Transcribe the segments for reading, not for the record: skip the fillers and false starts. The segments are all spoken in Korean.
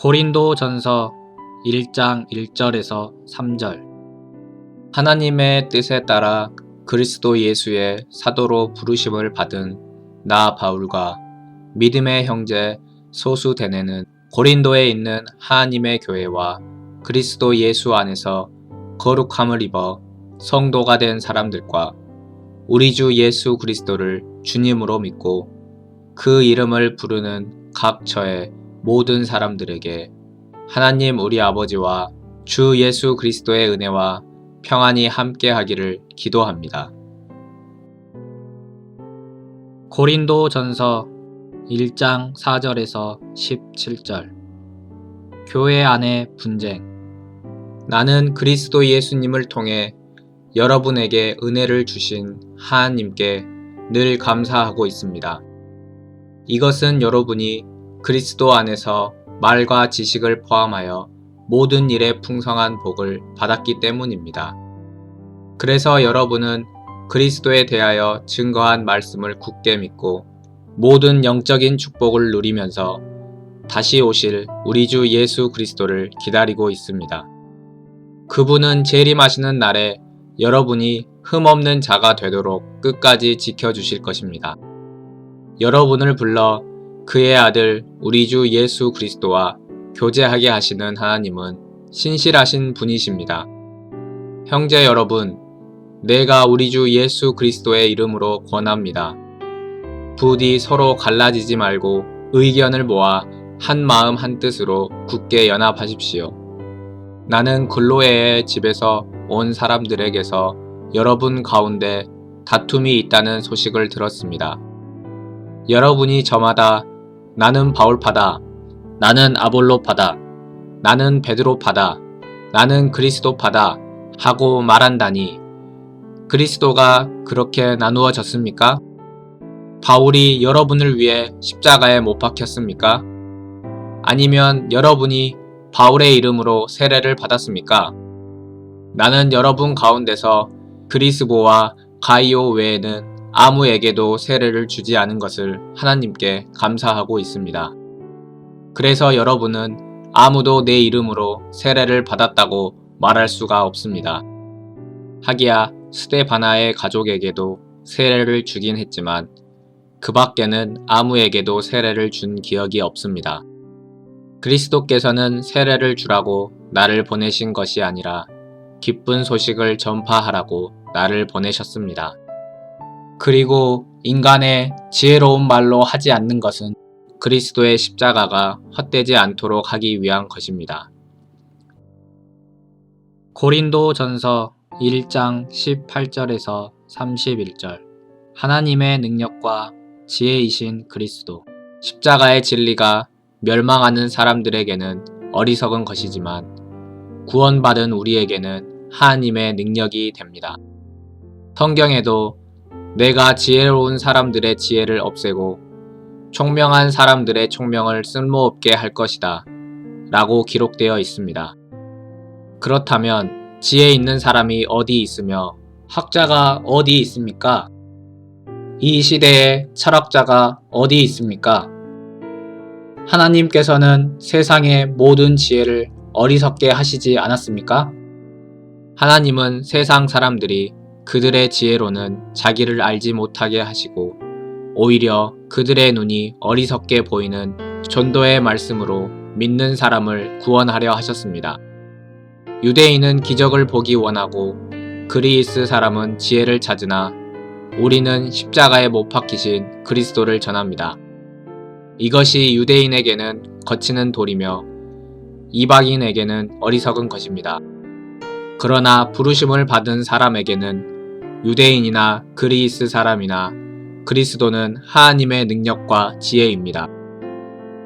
고린도전서 1장 1절에서 3절. 하나님의 뜻에 따라 그리스도 예수의 사도로 부르심을 받은 나 바울과 믿음의 형제 소수데네는 고린도에 있는 하나님의 교회와 그리스도 예수 안에서 거룩함을 입어 성도가 된 사람들과 우리 주 예수 그리스도를 주님으로 믿고 그 이름을 부르는 각 처의 모든 사람들에게 하나님 우리 아버지와 주 예수 그리스도의 은혜와 평안이 함께 하기를 기도합니다. 고린도전서 1장 4절에서 17절. 교회 안의 분쟁. 나는 그리스도 예수님을 통해 여러분에게 은혜를 주신 하나님께 늘 감사하고 있습니다. 이것은 여러분이 그리스도 안에서 말과 지식을 포함하여 모든 일에 풍성한 복을 받았기 때문입니다. 그래서 여러분은 그리스도에 대하여 증거한 말씀을 굳게 믿고 모든 영적인 축복을 누리면서 다시 오실 우리 주 예수 그리스도를 기다리고 있습니다. 그분은 재림하시는 날에 여러분이 흠없는 자가 되도록 끝까지 지켜주실 것입니다. 여러분을 불러 그의 아들 우리 주 예수 그리스도와 교제하게 하시는 하나님은 신실하신 분이십니다. 형제 여러분, 내가 우리 주 예수 그리스도의 이름으로 권합니다. 부디 서로 갈라지지 말고 의견을 모아 한 마음 한 뜻으로 굳게 연합하십시오. 나는 글로에의 집에서 온 사람들에게서 여러분 가운데 다툼이 있다는 소식을 들었습니다. 여러분이 저마다 나는 바울파다, 나는 아볼로파다, 나는 베드로파다, 나는 그리스도파다 하고 말한다니 그리스도가 그렇게 나누어졌습니까? 바울이 여러분을 위해 십자가에 못 박혔습니까? 아니면 여러분이 바울의 이름으로 세례를 받았습니까? 나는 여러분 가운데서 그리스보와 가이오 외에는 아무에게도 세례를 주지 않은 것을 하나님께 감사하고 있습니다. 그래서 여러분은 아무도 내 이름으로 세례를 받았다고 말할 수가 없습니다. 하기야 스데바나의 가족에게도 세례를 주긴 했지만 그 밖에는 아무에게도 세례를 준 기억이 없습니다. 그리스도께서는 세례를 주라고 나를 보내신 것이 아니라 기쁜 소식을 전파하라고 나를 보내셨습니다. 그리고 인간의 지혜로운 말로 하지 않는 것은 그리스도의 십자가가 헛되지 않도록 하기 위한 것입니다. 고린도전서 1장 18절에서 31절. 하나님의 능력과 지혜이신 그리스도. 십자가의 진리가 멸망하는 사람들에게는 어리석은 것이지만 구원받은 우리에게는 하나님의 능력이 됩니다. 성경에도 내가 지혜로운 사람들의 지혜를 없애고 총명한 사람들의 총명을 쓸모없게 할 것이다 라고 기록되어 있습니다. 그렇다면 지혜 있는 사람이 어디 있으며 학자가 어디 있습니까? 이 시대에 철학자가 어디 있습니까? 하나님께서는 세상의 모든 지혜를 어리석게 하시지 않았습니까? 하나님은 세상 사람들이 그들의 지혜로는 자기를 알지 못하게 하시고 오히려 그들의 눈이 어리석게 보이는 전도의 말씀으로 믿는 사람을 구원하려 하셨습니다. 유대인은 기적을 보기 원하고 그리스 사람은 지혜를 찾으나 우리는 십자가에 못 박히신 그리스도를 전합니다. 이것이 유대인에게는 거치는 돌이며 이방인에게는 어리석은 것입니다. 그러나 부르심을 받은 사람에게는 유대인이나 그리스 사람이나 그리스도는 하나님의 능력과 지혜입니다.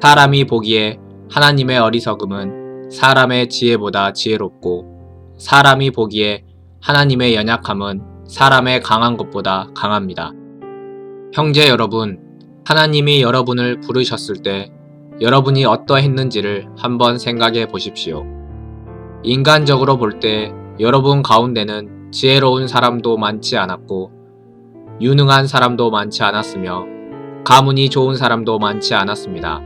사람이 보기에 하나님의 어리석음은 사람의 지혜보다 지혜롭고 사람이 보기에 하나님의 연약함은 사람의 강한 것보다 강합니다. 형제 여러분, 하나님이 여러분을 부르셨을 때 여러분이 어떠했는지를 한번 생각해 보십시오. 인간적으로 볼 때 여러분 가운데는 지혜로운 사람도 많지 않았고 유능한 사람도 많지 않았으며 가문이 좋은 사람도 많지 않았습니다.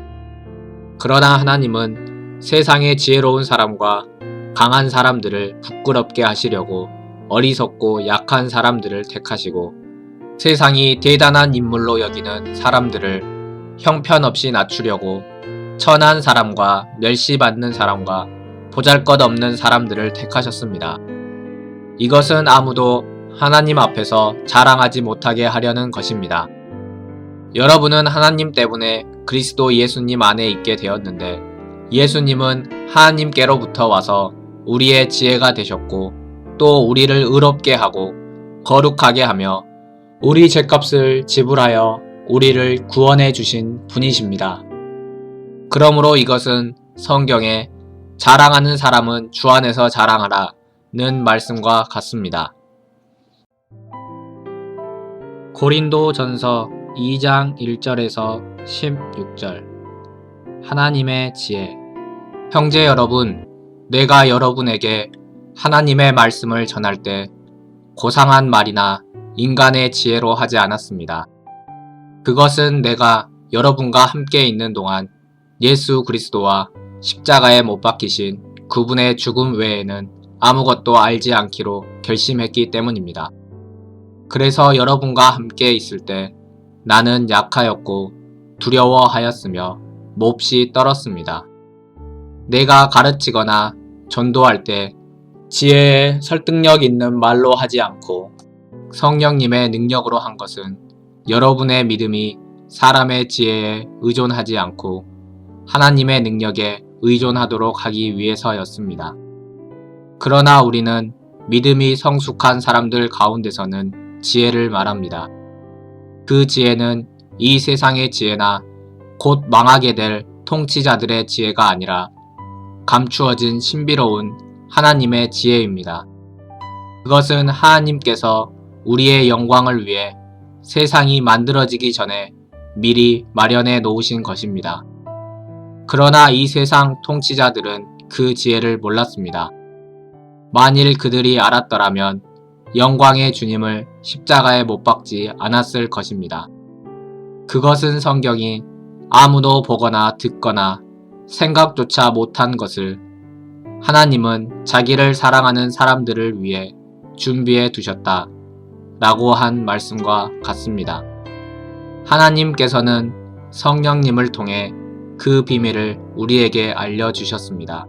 그러나 하나님은 세상의 지혜로운 사람과 강한 사람들을 부끄럽게 하시려고 어리석고 약한 사람들을 택하시고 세상이 대단한 인물로 여기는 사람들을 형편없이 낮추려고 천한 사람과 멸시받는 사람과 보잘것없는 사람들을 택하셨습니다. 이것은 아무도 하나님 앞에서 자랑하지 못하게 하려는 것입니다. 여러분은 하나님 때문에 그리스도 예수님 안에 있게 되었는데 예수님은 하나님께로부터 와서 우리의 지혜가 되셨고 또 우리를 의롭게 하고 거룩하게 하며 우리 죄값을 지불하여 우리를 구원해 주신 분이십니다. 그러므로 이것은 성경에 자랑하는 사람은 주 안에서 자랑하라는 말씀과 같습니다. 고린도전서 2장 1절에서 16절 하나님의 지혜. 형제 여러분, 내가 여러분에게 하나님의 말씀을 전할 때 고상한 말이나 인간의 지혜로 하지 않았습니다. 그것은 내가 여러분과 함께 있는 동안 예수 그리스도와 십자가에 못 박히신 그분의 죽음 외에는 아무것도 알지 않기로 결심했기 때문입니다. 그래서 여러분과 함께 있을 때 나는 약하였고 두려워하였으며 몹시 떨었습니다. 내가 가르치거나 전도할 때 지혜에 설득력 있는 말로 하지 않고 성령님의 능력으로 한 것은 여러분의 믿음이 사람의 지혜에 의존하지 않고 하나님의 능력에 의존하도록 하기 위해서였습니다. 그러나 우리는 믿음이 성숙한 사람들 가운데서는 지혜를 말합니다. 그 지혜는 이 세상의 지혜나 곧 망하게 될 통치자들의 지혜가 아니라 감추어진 신비로운 하나님의 지혜입니다. 그것은 하나님께서 우리의 영광을 위해 세상이 만들어지기 전에 미리 마련해 놓으신 것입니다. 그러나 이 세상 통치자들은 그 지혜를 몰랐습니다. 만일 그들이 알았더라면 영광의 주님을 십자가에 못 박지 않았을 것입니다. 그것은 성경이 아무도 보거나 듣거나 생각조차 못한 것을 하나님은 자기를 사랑하는 사람들을 위해 준비해 두셨다 라고 한 말씀과 같습니다. 하나님께서는 성령님을 통해 그 비밀을 우리에게 알려주셨습니다.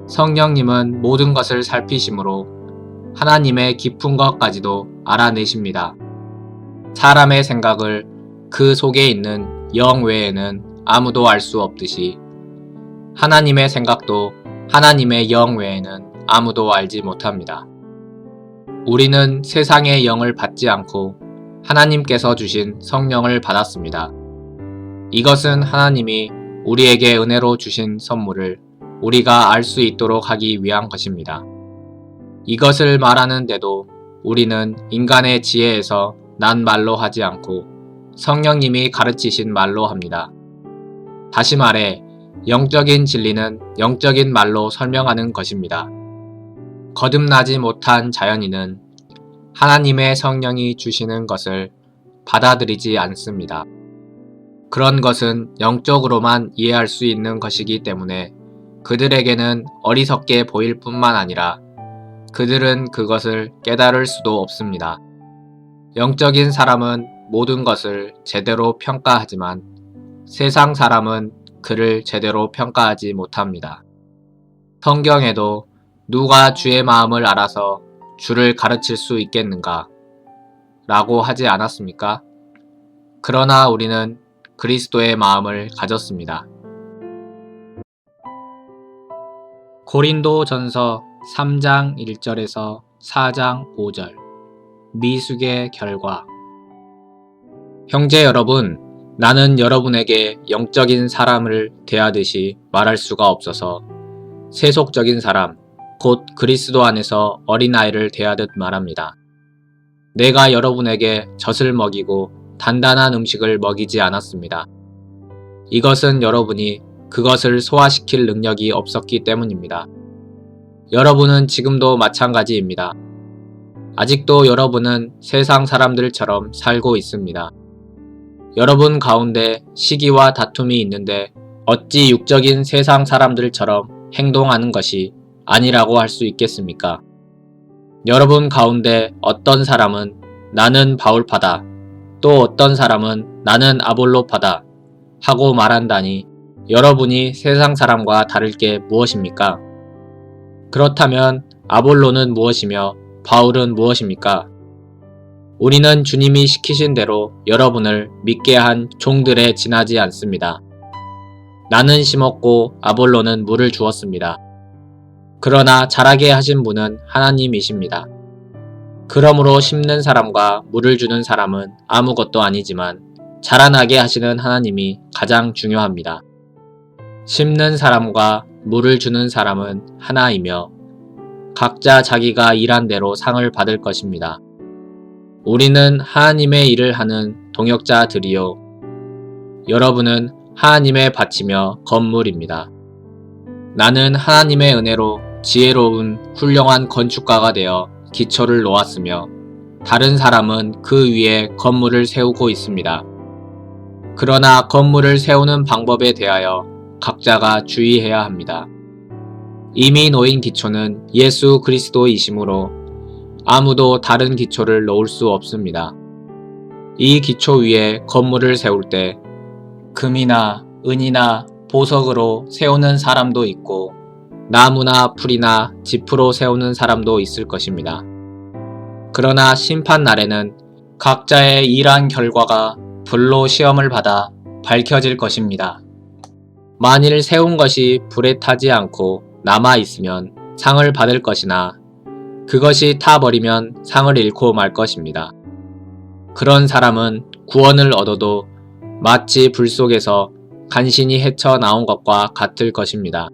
성령님은 모든 것을 살피심으로 하나님의 깊은 것까지도 알아내십니다. 사람의 생각을 그 속에 있는 영 외에는 아무도 알 수 없듯이 하나님의 생각도 하나님의 영 외에는 아무도 알지 못합니다. 우리는 세상의 영을 받지 않고 하나님께서 주신 성령을 받았습니다. 이것은 하나님이 우리에게 은혜로 주신 선물을 우리가 알 수 있도록 하기 위한 것입니다. 이것을 말하는데도 우리는 인간의 지혜에서 난 말로 하지 않고 성령님이 가르치신 말로 합니다. 다시 말해 영적인 진리는 영적인 말로 설명하는 것입니다. 거듭나지 못한 자연인은 하나님의 성령이 주시는 것을 받아들이지 않습니다. 그런 것은 영적으로만 이해할 수 있는 것이기 때문에 그들에게는 어리석게 보일 뿐만 아니라 그들은 그것을 깨달을 수도 없습니다. 영적인 사람은 모든 것을 제대로 평가하지만 세상 사람은 그를 제대로 평가하지 못합니다. 성경에도 누가 주의 마음을 알아서 주를 가르칠 수 있겠는가? 라고 하지 않았습니까? 그러나 우리는 그리스도의 마음을 가졌습니다. 고린도전서 3장 1절에서 4장 5절 미숙의 결과. 형제 여러분, 나는 여러분에게 영적인 사람을 대하듯이 말할 수가 없어서 세속적인 사람, 곧 그리스도 안에서 어린아이를 대하듯 말합니다. 내가 여러분에게 젖을 먹이고 단단한 음식을 먹이지 않았습니다. 이것은 여러분이 그것을 소화시킬 능력이 없었기 때문입니다. 여러분은 지금도 마찬가지입니다. 아직도 여러분은 세상 사람들처럼 살고 있습니다. 여러분 가운데 시기와 다툼이 있는데 어찌 육적인 세상 사람들처럼 행동하는 것이 아니라고 할 수 있겠습니까? 여러분 가운데 어떤 사람은 나는 바울파다, 또 어떤 사람은 나는 아볼로파다 하고 말한다니 여러분이 세상 사람과 다를 게 무엇입니까? 그렇다면 아볼로는 무엇이며 바울은 무엇입니까? 우리는 주님이 시키신 대로 여러분을 믿게 한 종들에 지나지 않습니다. 나는 심었고 아볼로는 물을 주었습니다. 그러나 자라게 하신 분은 하나님이십니다. 그러므로 심는 사람과 물을 주는 사람은 아무것도 아니지만 자라나게 하시는 하나님이 가장 중요합니다. 심는 사람과 물을 주는 사람은 하나이며 각자 자기가 일한 대로 상을 받을 것입니다. 우리는 하나님의 일을 하는 동역자들이요. 여러분은 하나님의 밭이며 건물입니다. 나는 하나님의 은혜로 지혜로운 훌륭한 건축가가 되어 기초를 놓았으며 다른 사람은 그 위에 건물을 세우고 있습니다. 그러나 건물을 세우는 방법에 대하여 각자가 주의해야 합니다. 이미 놓인 기초는 예수 그리스도이시므로 아무도 다른 기초를 놓을 수 없습니다. 이 기초 위에 건물을 세울 때 금이나 은이나 보석으로 세우는 사람도 있고 나무나 풀이나 짚으로 세우는 사람도 있을 것입니다. 그러나 심판 날에는 각자의 일한 결과가 불로 시험을 받아 밝혀질 것입니다. 만일 세운 것이 불에 타지 않고 남아 있으면 상을 받을 것이나 그것이 타버리면 상을 잃고 말 것입니다. 그런 사람은 구원을 얻어도 마치 불 속에서 간신히 헤쳐나온 것과 같을 것입니다.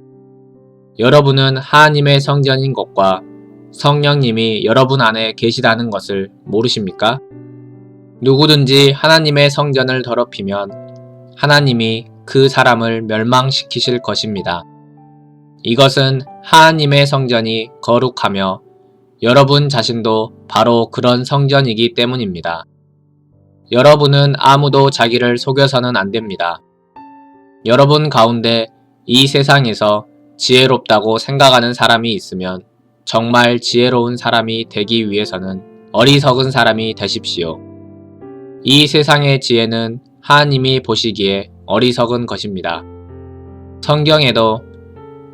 여러분은 하나님의 성전인 것과 성령님이 여러분 안에 계시다는 것을 모르십니까? 누구든지 하나님의 성전을 더럽히면 하나님이 그 사람을 멸망시키실 것입니다. 이것은 하나님의 성전이 거룩하며 여러분 자신도 바로 그런 성전이기 때문입니다. 여러분은 아무도 자기를 속여서는 안 됩니다. 여러분 가운데 이 세상에서 지혜롭다고 생각하는 사람이 있으면 정말 지혜로운 사람이 되기 위해서는 어리석은 사람이 되십시오. 이 세상의 지혜는 하나님이 보시기에 어리석은 것입니다. 성경에도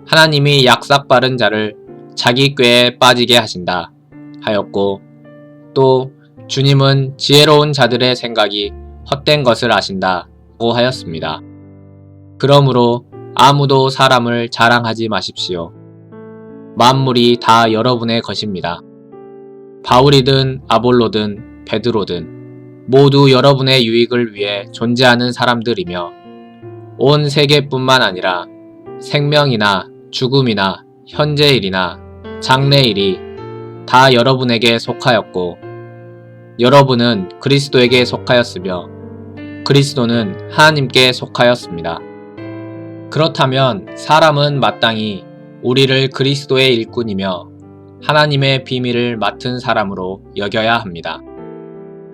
하나님이 약삭 빠른 자를 자기 꾀에 빠지게 하신다 하였고 또 주님은 지혜로운 자들의 생각이 헛된 것을 아신다고 하였습니다. 그러므로 아무도 사람을 자랑하지 마십시오. 만물이 다 여러분의 것입니다. 바울이든 아볼로든 베드로든 모두 여러분의 유익을 위해 존재하는 사람들이며 온 세계뿐만 아니라 생명이나 죽음이나 현재일이나 장래일이 다 여러분에게 속하였고 여러분은 그리스도에게 속하였으며 그리스도는 하나님께 속하였습니다. 그렇다면 사람은 마땅히 우리를 그리스도의 일꾼이며 하나님의 비밀을 맡은 사람으로 여겨야 합니다.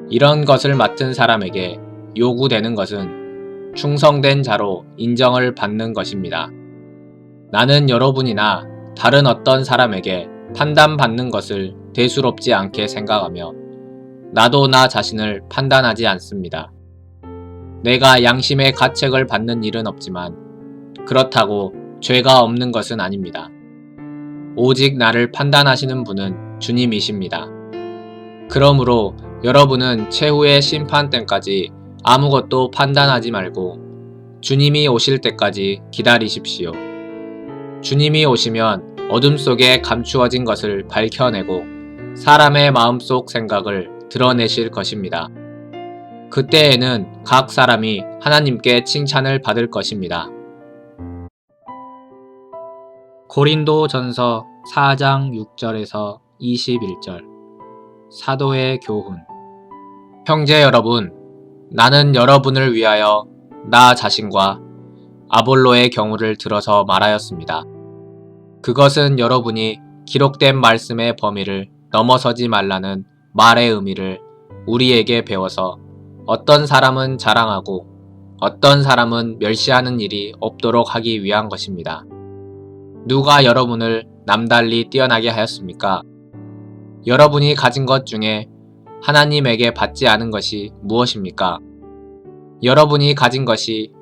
이런 것을 맡은 사람에게 요구되는 것은 충성된 자로 인정을 받는 것입니다. 나는 여러분이나 다른 어떤 사람에게 판단받는 것을 대수롭지 않게 생각하며 나도 나 자신을 판단하지 않습니다. 내가 양심의 가책을 받는 일은 없지만 그렇다고 죄가 없는 것은 아닙니다. 오직 나를 판단하시는 분은 주님이십니다. 그러므로 여러분은 최후의 심판때까지 아무것도 판단하지 말고 주님이 오실 때까지 기다리십시오. 주님이 오시면 어둠 속에 감추어진 것을 밝혀내고 사람의 마음속 생각을 드러내실 것입니다. 그때에는 각 사람이 하나님께 칭찬을 받을 것입니다. 고린도전서 4장 6절에서 21절 사도의 교훈. 형제 여러분, 나는 여러분을 위하여 나 자신과 아볼로의 경우를 들어서 말하였습니다. 그것은 여러분이 기록된 말씀의 범위를 넘어서지 말라는 말의 의미를 우리에게 배워서 어떤 사람은 자랑하고 어떤 사람은 멸시하는 일이 없도록 하기 위한 것입니다. 누가 여러분을 남달리 뛰어나게 하였습니까? 여러분이 가진 것 중에 하나님에게 받지 않은 것이 무엇입니까? 여러분이 가진 것이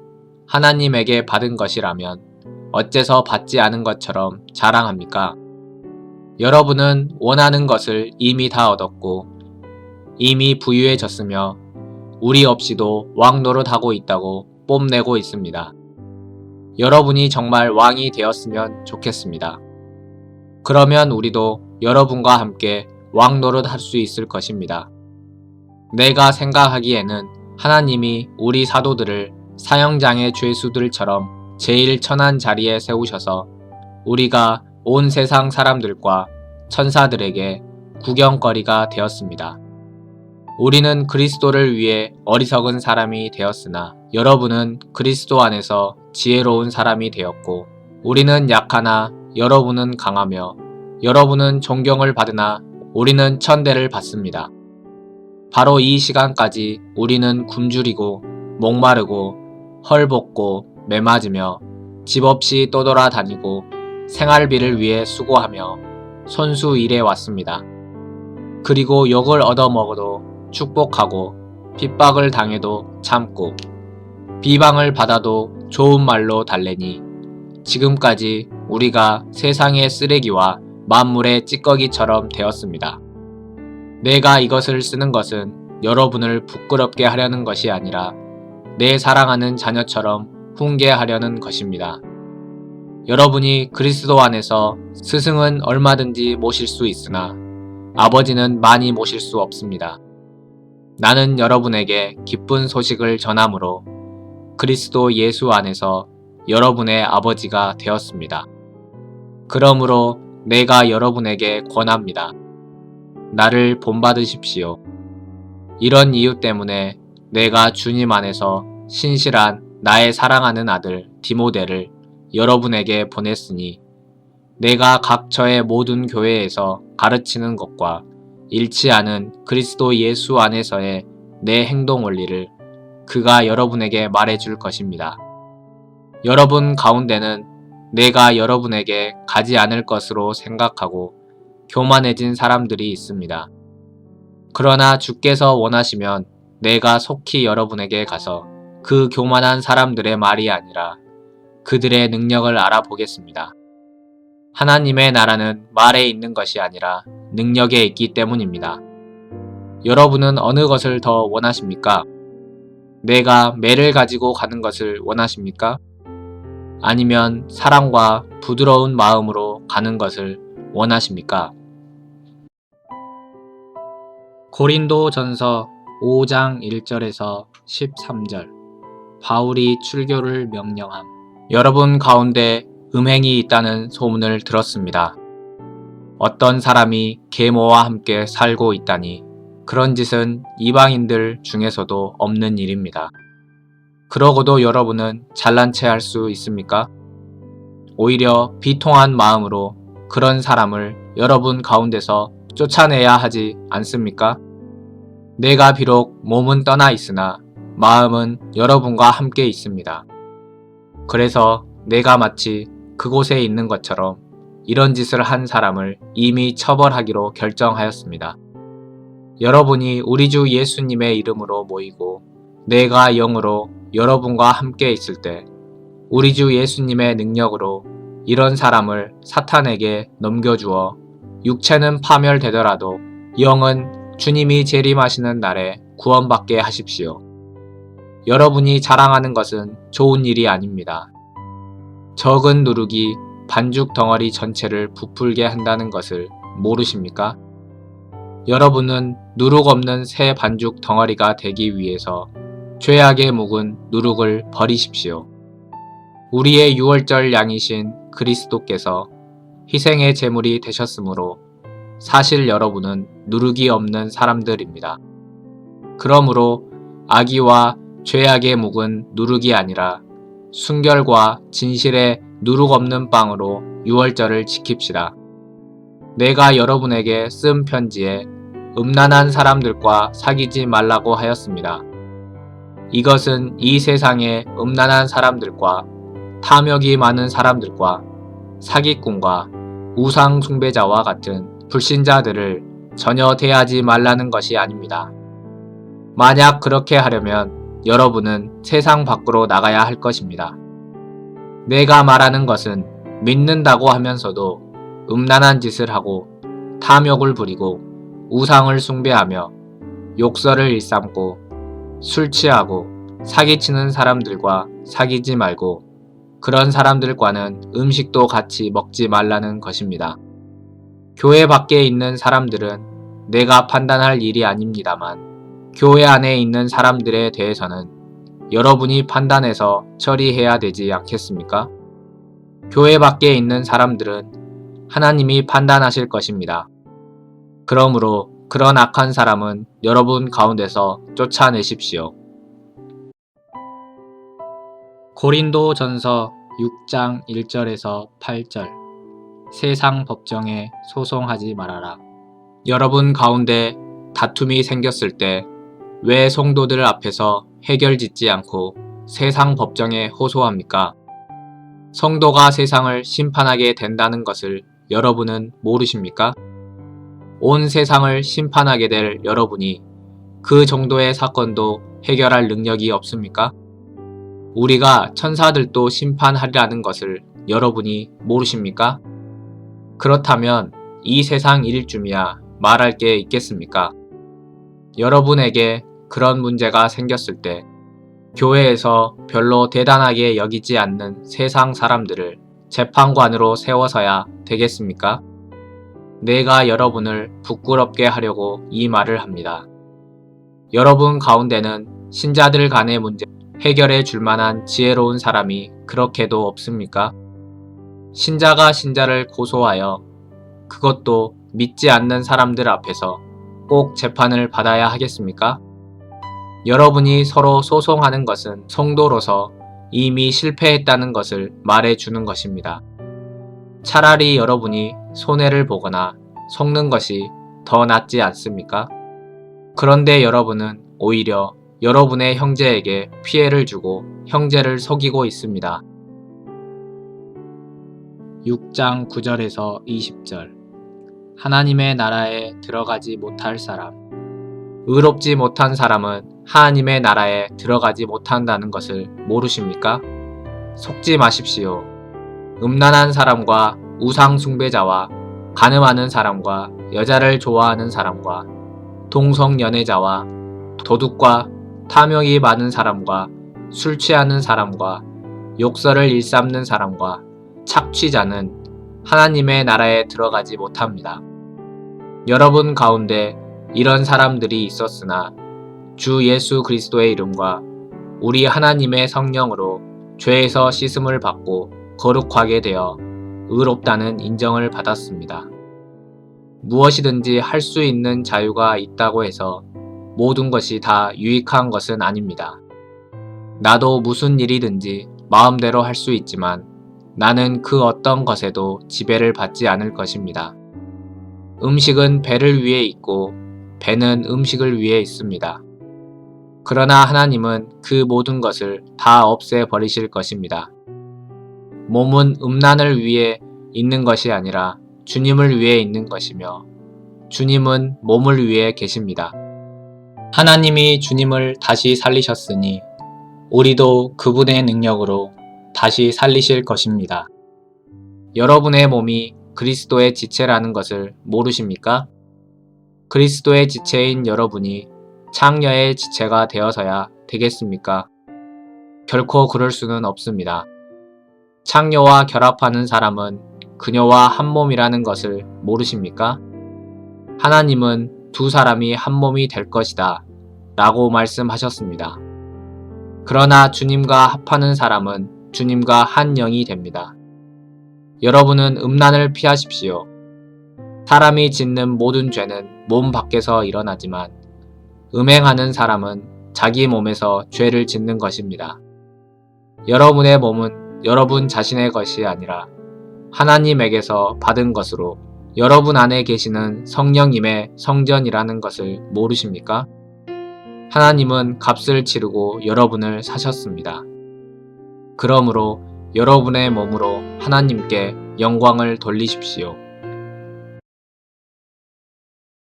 하나님에게 받은 것이라면 어째서 받지 않은 것처럼 자랑합니까? 여러분은 원하는 것을 이미 다 얻었고 이미 부유해졌으며 우리 없이도 왕 노릇하고 있다고 뽐내고 있습니다. 여러분이 정말 왕이 되었으면 좋겠습니다. 그러면 우리도 여러분과 함께 왕 노릇 할 수 있을 것입니다. 내가 생각하기에는 하나님이 우리 사도들을 사형장의 죄수들처럼 제일 천한 자리에 세우셔서 우리가 온 세상 사람들과 천사들에게 구경거리가 되었습니다. 우리는 그리스도를 위해 어리석은 사람이 되었으나 여러분은 그리스도 안에서 지혜로운 사람이 되었고 우리는 약하나 여러분은 강하며 여러분은 존경을 받으나 우리는 천대를 받습니다. 바로 이 시간까지 우리는 굶주리고 목마르고 헐벗고 매맞으며 집 없이 떠돌아다니고 생활비를 위해 수고하며 손수 일해 왔습니다. 그리고 욕을 얻어먹어도 축복하고 핍박을 당해도 참고 비방을 받아도 좋은 말로 달래니 지금까지 우리가 세상의 쓰레기와 만물의 찌꺼기처럼 되었습니다. 내가 이것을 쓰는 것은 여러분을 부끄럽게 하려는 것이 아니라 내 사랑하는 자녀처럼 훈계하려는 것입니다. 여러분이 그리스도 안에서 스승은 얼마든지 모실 수 있으나 아버지는 많이 모실 수 없습니다. 나는 여러분에게 기쁜 소식을 전함으로 그리스도 예수 안에서 여러분의 아버지가 되었습니다. 그러므로 내가 여러분에게 권합니다. 나를 본받으십시오. 이런 이유 때문에 내가 주님 안에서 신실한 나의 사랑하는 아들 디모데를 여러분에게 보냈으니 내가 각처의 모든 교회에서 가르치는 것과 잃지 않은 그리스도 예수 안에서의 내 행동 원리를 그가 여러분에게 말해줄 것입니다. 여러분 가운데는 내가 여러분에게 가지 않을 것으로 생각하고 교만해진 사람들이 있습니다. 그러나 주께서 원하시면 내가 속히 여러분에게 가서 그 교만한 사람들의 말이 아니라 그들의 능력을 알아보겠습니다. 하나님의 나라는 말에 있는 것이 아니라 능력에 있기 때문입니다. 여러분은 어느 것을 더 원하십니까? 내가 매를 가지고 가는 것을 원하십니까? 아니면 사랑과 부드러운 마음으로 가는 것을 원하십니까? 고린도전서 5장 1절에서 13절 바울이 출교를 명령함. 여러분 가운데 음행이 있다는 소문을 들었습니다. 어떤 사람이 계모와 함께 살고 있다니 그런 짓은 이방인들 중에서도 없는 일입니다. 그러고도 여러분은 잘난 체 할 수 있습니까? 오히려 비통한 마음으로 그런 사람을 여러분 가운데서 쫓아내야 하지 않습니까? 내가 비록 몸은 떠나 있으나 마음은 여러분과 함께 있습니다. 그래서 내가 마치 그곳에 있는 것처럼 이런 짓을 한 사람을 이미 처벌하기로 결정하였습니다. 여러분이 우리 주 예수님의 이름으로 모이고 내가 영으로 여러분과 함께 있을 때 우리 주 예수님의 능력으로 이런 사람을 사탄에게 넘겨주어 육체는 파멸되더라도 영은 주님이 재림하시는 날에 구원받게 하십시오. 여러분이 자랑하는 것은 좋은 일이 아닙니다. 적은 누룩이 반죽 덩어리 전체를 부풀게 한다는 것을 모르십니까? 여러분은 누룩 없는 새 반죽 덩어리가 되기 위해서 죄악에 묵은 누룩을 버리십시오. 우리의 유월절 양이신 그리스도께서 희생의 제물이 되셨으므로 사실 여러분은 누룩이 없는 사람들입니다. 그러므로 악의와 죄악에 묵은 누룩이 아니라 순결과 진실의 누룩 없는 빵으로 유월절을 지킵시다. 내가 여러분에게 쓴 편지에 음란한 사람들과 사귀지 말라고 하였습니다. 이것은 이 세상의 음란한 사람들과 탐욕이 많은 사람들과 사기꾼과 우상 숭배자와 같은 불신자들을 전혀 대하지 말라는 것이 아닙니다. 만약 그렇게 하려면 여러분은 세상 밖으로 나가야 할 것입니다. 내가 말하는 것은 믿는다고 하면서도 음란한 짓을 하고 탐욕을 부리고 우상을 숭배하며 욕설을 일삼고 술 취하고 사기치는 사람들과 사귀지 말고 그런 사람들과는 음식도 같이 먹지 말라는 것입니다. 교회 밖에 있는 사람들은 내가 판단할 일이 아닙니다만 교회 안에 있는 사람들에 대해서는 여러분이 판단해서 처리해야 되지 않겠습니까? 교회 밖에 있는 사람들은 하나님이 판단하실 것입니다. 그러므로 그런 악한 사람은 여러분 가운데서 쫓아내십시오. 고린도전서 6장 1절에서 8절 세상 법정에 소송하지 말아라. 여러분 가운데 다툼이 생겼을 때 왜 성도들 앞에서 해결짓지 않고 세상 법정에 호소합니까? 성도가 세상을 심판하게 된다는 것을 여러분은 모르십니까? 온 세상을 심판하게 될 여러분이 그 정도의 사건도 해결할 능력이 없습니까? 우리가 천사들도 심판하리라는 것을 여러분이 모르십니까? 그렇다면 이 세상 일쯤이야 말할 게 있겠습니까? 여러분에게 그런 문제가 생겼을 때 교회에서 별로 대단하게 여기지 않는 세상 사람들을 재판관으로 세워서야 되겠습니까? 내가 여러분을 부끄럽게 하려고 이 말을 합니다. 여러분 가운데는 신자들 간의 문제 해결해 줄 만한 지혜로운 사람이 그렇게도 없습니까? 신자가 신자를 고소하여 그것도 믿지 않는 사람들 앞에서 꼭 재판을 받아야 하겠습니까? 여러분이 서로 소송하는 것은 성도로서 이미 실패했다는 것을 말해 주는 것입니다. 차라리 여러분이 손해를 보거나 속는 것이 더 낫지 않습니까? 그런데 여러분은 오히려 여러분의 형제에게 피해를 주고 형제를 속이고 있습니다. 6장 9절에서 20절 하나님의 나라에 들어가지 못할 사람 의롭지 못한 사람은 하나님의 나라에 들어가지 못한다는 것을 모르십니까? 속지 마십시오. 음란한 사람과 우상 숭배자와 간음하는 사람과 여자를 좋아하는 사람과 동성연애자와 도둑과 탐욕이 많은 사람과 술 취하는 사람과 욕설을 일삼는 사람과 착취자는 하나님의 나라에 들어가지 못합니다. 여러분 가운데 이런 사람들이 있었으나 주 예수 그리스도의 이름과 우리 하나님의 성령으로 죄에서 씻음을 받고 거룩하게 되어 의롭다는 인정을 받았습니다. 무엇이든지 할 수 있는 자유가 있다고 해서 모든 것이 다 유익한 것은 아닙니다. 나도 무슨 일이든지 마음대로 할 수 있지만 나는 그 어떤 것에도 지배를 받지 않을 것입니다. 음식은 배를 위해 있고 배는 음식을 위해 있습니다. 그러나 하나님은 그 모든 것을 다 없애버리실 것입니다. 몸은 음란을 위해 있는 것이 아니라 주님을 위해 있는 것이며 주님은 몸을 위해 계십니다. 하나님이 주님을 다시 살리셨으니 우리도 그분의 능력으로 다시 살리실 것입니다. 여러분의 몸이 그리스도의 지체라는 것을 모르십니까? 그리스도의 지체인 여러분이 창녀의 지체가 되어서야 되겠습니까? 결코 그럴 수는 없습니다. 창녀와 결합하는 사람은 그녀와 한 몸이라는 것을 모르십니까? 하나님은 두 사람이 한 몸이 될 것이다 라고 말씀하셨습니다. 그러나 주님과 합하는 사람은 주님과 한 영이 됩니다. 여러분은 음란을 피하십시오. 사람이 짓는 모든 죄는 몸 밖에서 일어나지만 음행하는 사람은 자기 몸에서 죄를 짓는 것입니다. 여러분의 몸은 여러분 자신의 것이 아니라 하나님에게서 받은 것으로 여러분 안에 계시는 성령님의 성전이라는 것을 모르십니까? 하나님은 값을 치르고 여러분을 사셨습니다. 그러므로 여러분의 몸으로 하나님께 영광을 돌리십시오.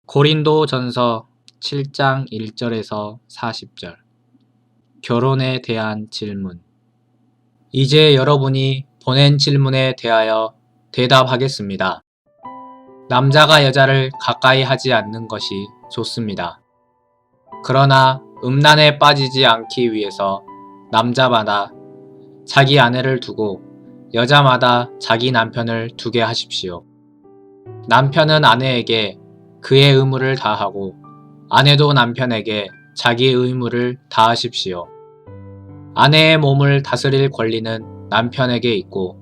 고린도전서 7장 1절에서 40절. 결혼에 대한 질문. 이제 여러분이 보낸 질문에 대하여 대답하겠습니다. 남자가 여자를 가까이 하지 않는 것이 좋습니다. 그러나 음란에 빠지지 않기 위해서 남자마다 자기 아내를 두고 여자마다 자기 남편을 두게 하십시오. 남편은 아내에게 그의 의무를 다하고 아내도 남편에게 자기 의무를 다하십시오. 아내의 몸을 다스릴 권리는 남편에게 있고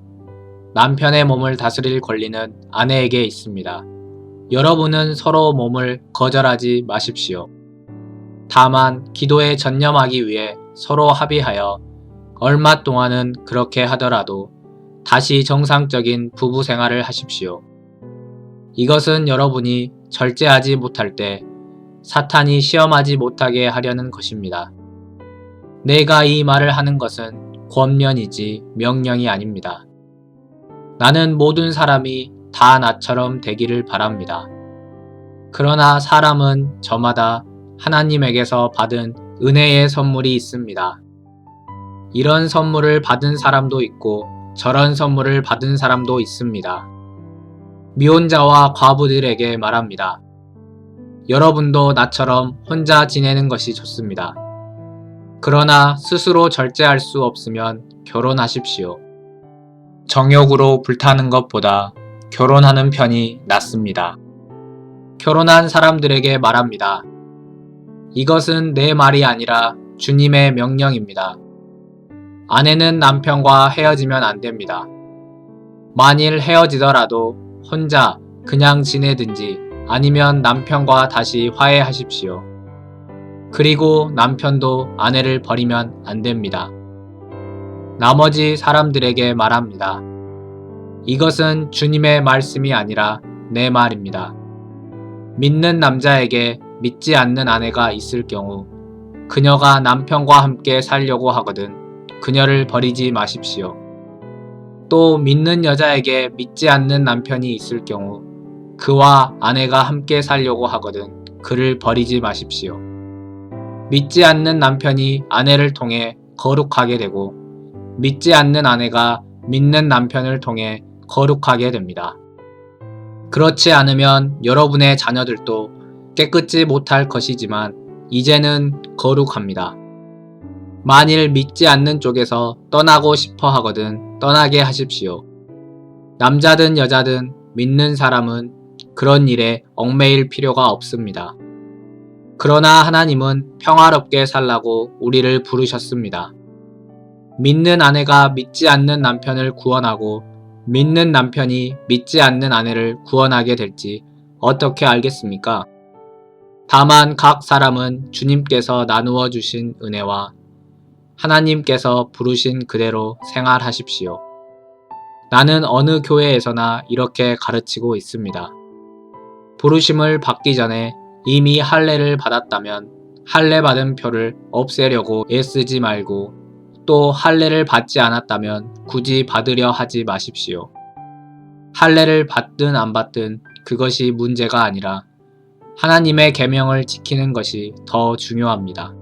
남편의 몸을 다스릴 권리는 아내에게 있습니다. 여러분은 서로 몸을 거절하지 마십시오. 다만 기도에 전념하기 위해 서로 합의하여 얼마 동안은 그렇게 하더라도 다시 정상적인 부부 생활을 하십시오. 이것은 여러분이 절제하지 못할 때 사탄이 시험하지 못하게 하려는 것입니다. 내가 이 말을 하는 것은 권면이지 명령이 아닙니다. 나는 모든 사람이 다 나처럼 되기를 바랍니다. 그러나 사람은 저마다 하나님에게서 받은 은혜의 선물이 있습니다. 이런 선물을 받은 사람도 있고 저런 선물을 받은 사람도 있습니다. 미혼자와 과부들에게 말합니다. 여러분도 나처럼 혼자 지내는 것이 좋습니다. 그러나 스스로 절제할 수 없으면 결혼하십시오. 정욕으로 불타는 것보다 결혼하는 편이 낫습니다. 결혼한 사람들에게 말합니다. 이것은 내 말이 아니라 주님의 명령입니다. 아내는 남편과 헤어지면 안 됩니다. 만일 헤어지더라도 혼자 그냥 지내든지 아니면 남편과 다시 화해하십시오. 그리고 남편도 아내를 버리면 안 됩니다. 나머지 사람들에게 말합니다. 이것은 주님의 말씀이 아니라 내 말입니다. 믿는 남자에게 믿지 않는 아내가 있을 경우 그녀가 남편과 함께 살려고 하거든 그녀를 버리지 마십시오. 또 믿는 여자에게 믿지 않는 남편이 있을 경우 그와 아내가 함께 살려고 하거든 그를 버리지 마십시오. 믿지 않는 남편이 아내를 통해 거룩하게 되고 믿지 않는 아내가 믿는 남편을 통해 거룩하게 됩니다. 그렇지 않으면 여러분의 자녀들도 깨끗지 못할 것이지만 이제는 거룩합니다. 만일 믿지 않는 쪽에서 떠나고 싶어 하거든 떠나게 하십시오. 남자든 여자든 믿는 사람은 그런 일에 얽매일 필요가 없습니다. 그러나 하나님은 평화롭게 살라고 우리를 부르셨습니다. 믿는 아내가 믿지 않는 남편을 구원하고 믿는 남편이 믿지 않는 아내를 구원하게 될지 어떻게 알겠습니까? 다만 각 사람은 주님께서 나누어 주신 은혜와 하나님께서 부르신 그대로 생활하십시오. 나는 어느 교회에서나 이렇게 가르치고 있습니다. 부르심을 받기 전에 이미 할례를 받았다면 할례 받은 표를 없애려고 애쓰지 말고 또 할례를 받지 않았다면 굳이 받으려 하지 마십시오. 할례를 받든 안 받든 그것이 문제가 아니라 하나님의 계명을 지키는 것이 더 중요합니다.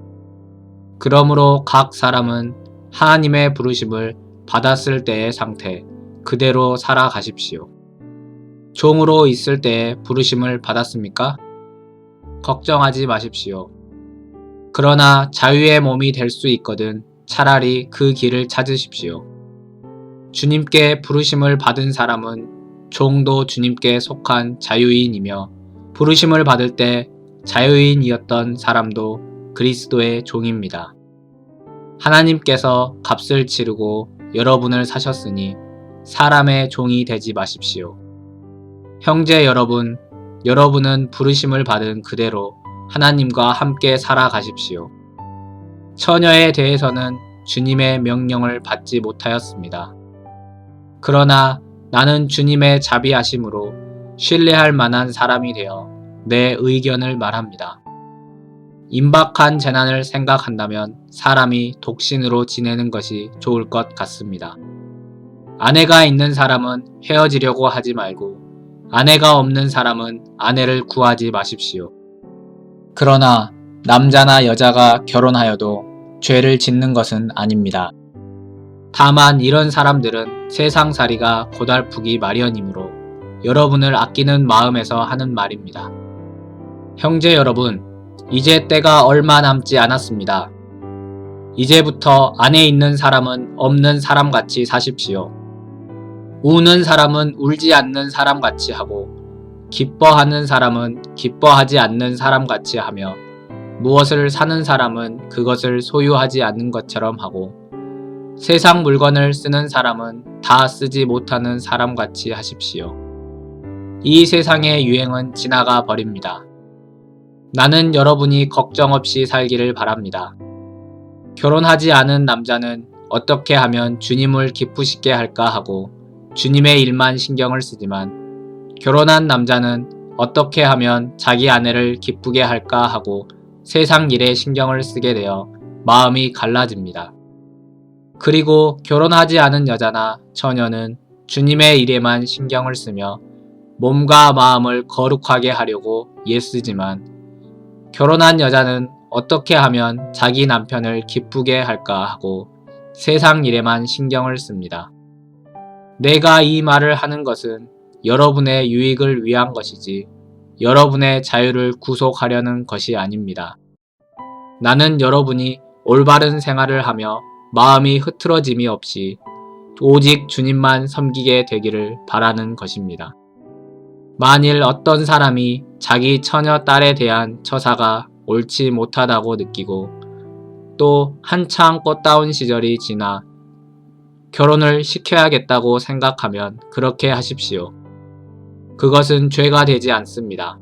그러므로 각 사람은 하나님의 부르심을 받았을 때의 상태 그대로 살아가십시오. 종으로 있을 때에 부르심을 받았습니까? 걱정하지 마십시오. 그러나 자유의 몸이 될 수 있거든 차라리 그 길을 찾으십시오. 주님께 부르심을 받은 사람은 종도 주님께 속한 자유인이며 부르심을 받을 때 자유인이었던 사람도 그리스도의 종입니다. 하나님께서 값을 치르고 여러분을 사셨으니 사람의 종이 되지 마십시오. 형제 여러분, 여러분은 부르심을 받은 그대로 하나님과 함께 살아가십시오. 처녀에 대해서는 주님의 명령을 받지 못하였습니다. 그러나 나는 주님의 자비하심으로 신뢰할 만한 사람이 되어 내 의견을 말합니다. 임박한 재난을 생각한다면 사람이 독신으로 지내는 것이 좋을 것 같습니다. 아내가 있는 사람은 헤어지려고 하지 말고 아내가 없는 사람은 아내를 구하지 마십시오. 그러나 남자나 여자가 결혼하여도 죄를 짓는 것은 아닙니다. 다만 이런 사람들은 세상살이가 고달프기 마련이므로 여러분을 아끼는 마음에서 하는 말입니다. 형제 여러분, 이제 때가 얼마 남지 않았습니다. 이제부터 안에 있는 사람은 없는 사람같이 사십시오. 우는 사람은 울지 않는 사람같이 하고 기뻐하는 사람은 기뻐하지 않는 사람같이 하며 무엇을 사는 사람은 그것을 소유하지 않는 것처럼 하고 세상 물건을 쓰는 사람은 다 쓰지 못하는 사람같이 하십시오. 이 세상의 유행은 지나가 버립니다. 나는 여러분이 걱정 없이 살기를 바랍니다. 결혼하지 않은 남자는 어떻게 하면 주님을 기쁘시게 할까 하고 주님의 일만 신경을 쓰지만 결혼한 남자는 어떻게 하면 자기 아내를 기쁘게 할까 하고 세상 일에 신경을 쓰게 되어 마음이 갈라집니다. 그리고 결혼하지 않은 여자나 처녀는 주님의 일에만 신경을 쓰며 몸과 마음을 거룩하게 하려고 애쓰지만 결혼한 여자는 어떻게 하면 자기 남편을 기쁘게 할까 하고 세상 일에만 신경을 씁니다. 내가 이 말을 하는 것은 여러분의 유익을 위한 것이지 여러분의 자유를 구속하려는 것이 아닙니다. 나는 여러분이 올바른 생활을 하며 마음이 흐트러짐이 없이 오직 주님만 섬기게 되기를 바라는 것입니다. 만일 어떤 사람이 자기 처녀 딸에 대한 처사가 옳지 못하다고 느끼고 또 한창 꽃다운 시절이 지나 결혼을 시켜야겠다고 생각하면 그렇게 하십시오. 그것은 죄가 되지 않습니다.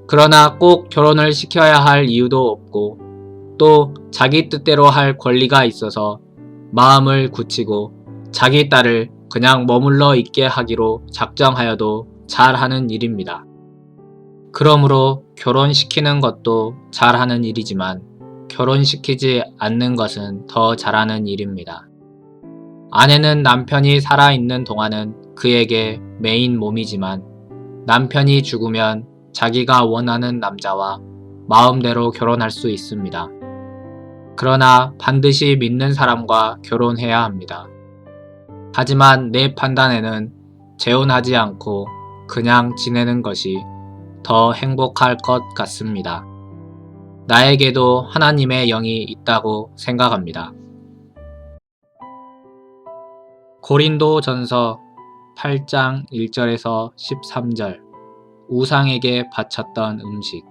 그러나 꼭 결혼을 시켜야 할 이유도 없고 또 자기 뜻대로 할 권리가 있어서 마음을 굳히고 자기 딸을 그냥 머물러 있게 하기로 작정하여도 잘하는 일입니다. 그러므로 결혼시키는 것도 잘하는 일이지만 결혼시키지 않는 것은 더 잘하는 일입니다. 아내는 남편이 살아있는 동안은 그에게 메인 몸이지만 남편이 죽으면 자기가 원하는 남자와 마음대로 결혼할 수 있습니다. 그러나 반드시 믿는 사람과 결혼해야 합니다. 하지만 내 판단에는 재혼하지 않고 그냥 지내는 것이 더 행복할 것 같습니다. 나에게도 하나님의 영이 있다고 생각합니다. 고린도전서 8장 1절에서 13절 우상에게 바쳤던 음식.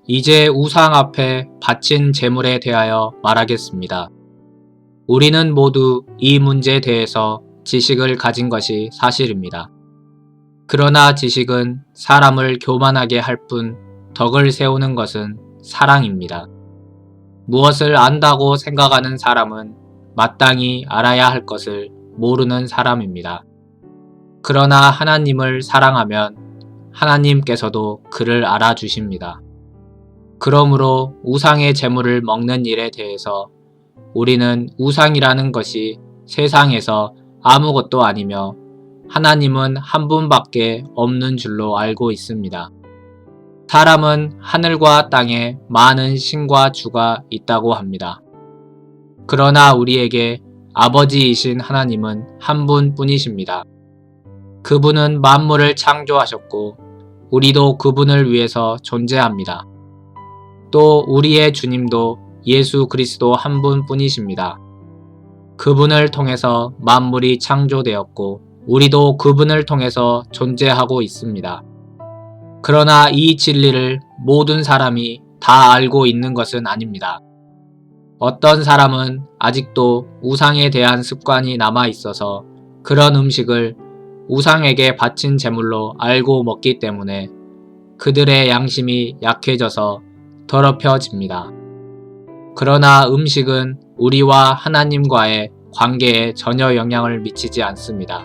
이제 우상 앞에 바친 제물에 대하여 말하겠습니다. 우리는 모두 이 문제에 대해서 지식을 가진 것이 사실입니다. 그러나 지식은 사람을 교만하게 할 뿐 덕을 세우는 것은 사랑입니다. 무엇을 안다고 생각하는 사람은 마땅히 알아야 할 것을 모르는 사람입니다. 그러나 하나님을 사랑하면 하나님께서도 그를 알아주십니다. 그러므로 우상의 제물을 먹는 일에 대해서 우리는 우상이라는 것이 세상에서 아무것도 아니며 하나님은 한 분밖에 없는 줄로 알고 있습니다. 사람은 하늘과 땅에 많은 신과 주가 있다고 합니다. 그러나 우리에게 아버지이신 하나님은 한 분뿐이십니다. 그분은 만물을 창조하셨고 우리도 그분을 위해서 존재합니다. 또 우리의 주님도 예수 그리스도 한 분뿐이십니다. 그분을 통해서 만물이 창조되었고 우리도 그분을 통해서 존재하고 있습니다. 그러나 이 진리를 모든 사람이 다 알고 있는 것은 아닙니다. 어떤 사람은 아직도 우상에 대한 습관이 남아 있어서 그런 음식을 우상에게 바친 제물로 알고 먹기 때문에 그들의 양심이 약해져서 더럽혀집니다. 그러나 음식은 우리와 하나님과의 관계에 전혀 영향을 미치지 않습니다.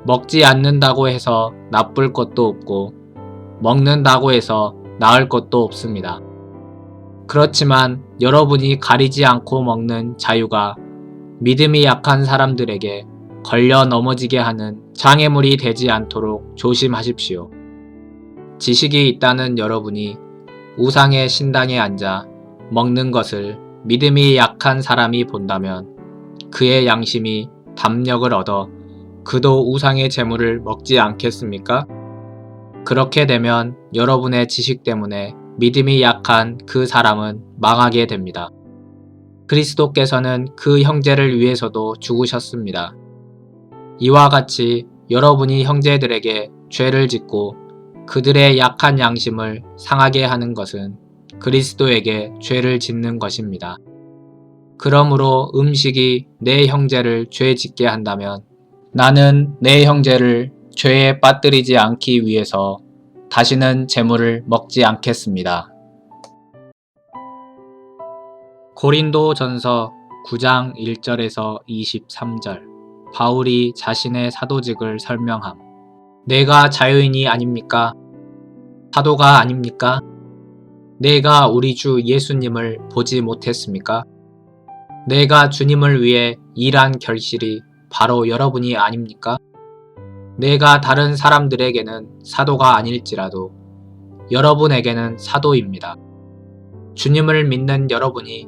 먹지 않는다고 해서 나쁠 것도 없고 먹는다고 해서 나을 것도 없습니다. 그렇지만 여러분이 가리지 않고 먹는 자유가 믿음이 약한 사람들에게 걸려 넘어지게 하는 장애물이 되지 않도록 조심하십시오. 지식이 있다는 여러분이 우상의 신당에 앉아 먹는 것을 믿음이 약한 사람이 본다면 그의 양심이 담력을 얻어 그도 우상의 재물을 먹지 않겠습니까? 그렇게 되면 여러분의 지식 때문에 믿음이 약한 그 사람은 망하게 됩니다. 그리스도께서는 그 형제를 위해서도 죽으셨습니다. 이와 같이 여러분이 형제들에게 죄를 짓고 그들의 약한 양심을 상하게 하는 것은 그리스도에게 죄를 짓는 것입니다. 그러므로 음식이 내 형제를 죄 짓게 한다면 나는 내 형제를 죄에 빠뜨리지 않기 위해서 다시는 재물을 먹지 않겠습니다. 고린도전서 9장 1절에서 23절. 바울이 자신의 사도직을 설명함. 내가 자유인이 아닙니까? 사도가 아닙니까? 내가 우리 주 예수님을 보지 못했습니까? 내가 주님을 위해 일한 결실이 바로 여러분이 아닙니까? 내가 다른 사람들에게는 사도가 아닐지라도 여러분에게는 사도입니다. 주님을 믿는 여러분이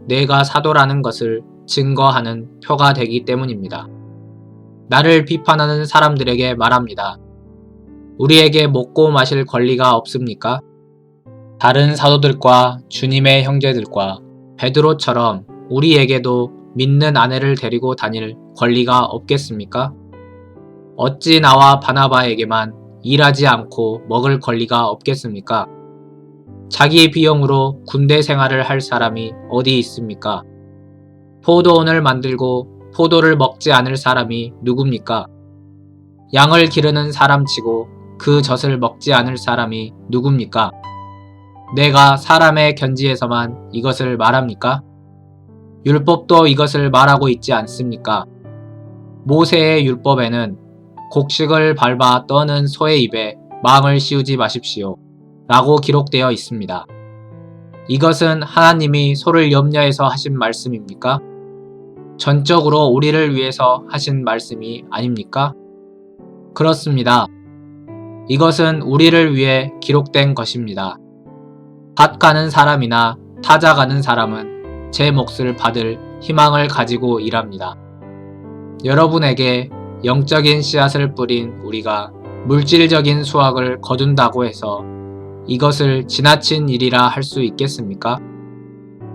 내가 사도라는 것을 증거하는 표가 되기 때문입니다. 나를 비판하는 사람들에게 말합니다. 우리에게 먹고 마실 권리가 없습니까? 다른 사도들과 주님의 형제들과 베드로처럼 우리에게도 믿는 아내를 데리고 다닐 권리가 없겠습니까? 어찌 나와 바나바에게만 일하지 않고 먹을 권리가 없겠습니까? 자기 비용으로 군대 생활을 할 사람이 어디 있습니까? 포도원을 만들고 포도를 먹지 않을 사람이 누굽니까? 양을 기르는 사람치고 그 젖을 먹지 않을 사람이 누굽니까? 내가 사람의 견지에서만 이것을 말합니까? 율법도 이것을 말하고 있지 않습니까? 모세의 율법에는 곡식을 밟아 떠는 소의 입에 망을 씌우지 마십시오 라고 기록되어 있습니다. 이것은 하나님이 소를 염려해서 하신 말씀입니까? 전적으로 우리를 위해서 하신 말씀이 아닙니까? 그렇습니다. 이것은 우리를 위해 기록된 것입니다. 밭 가는 사람이나 타자 가는 사람은 제 몫을 받을 희망을 가지고 일합니다. 여러분에게 영적인 씨앗을 뿌린 우리가 물질적인 수확을 거둔다고 해서 이것을 지나친 일이라 할 수 있겠습니까?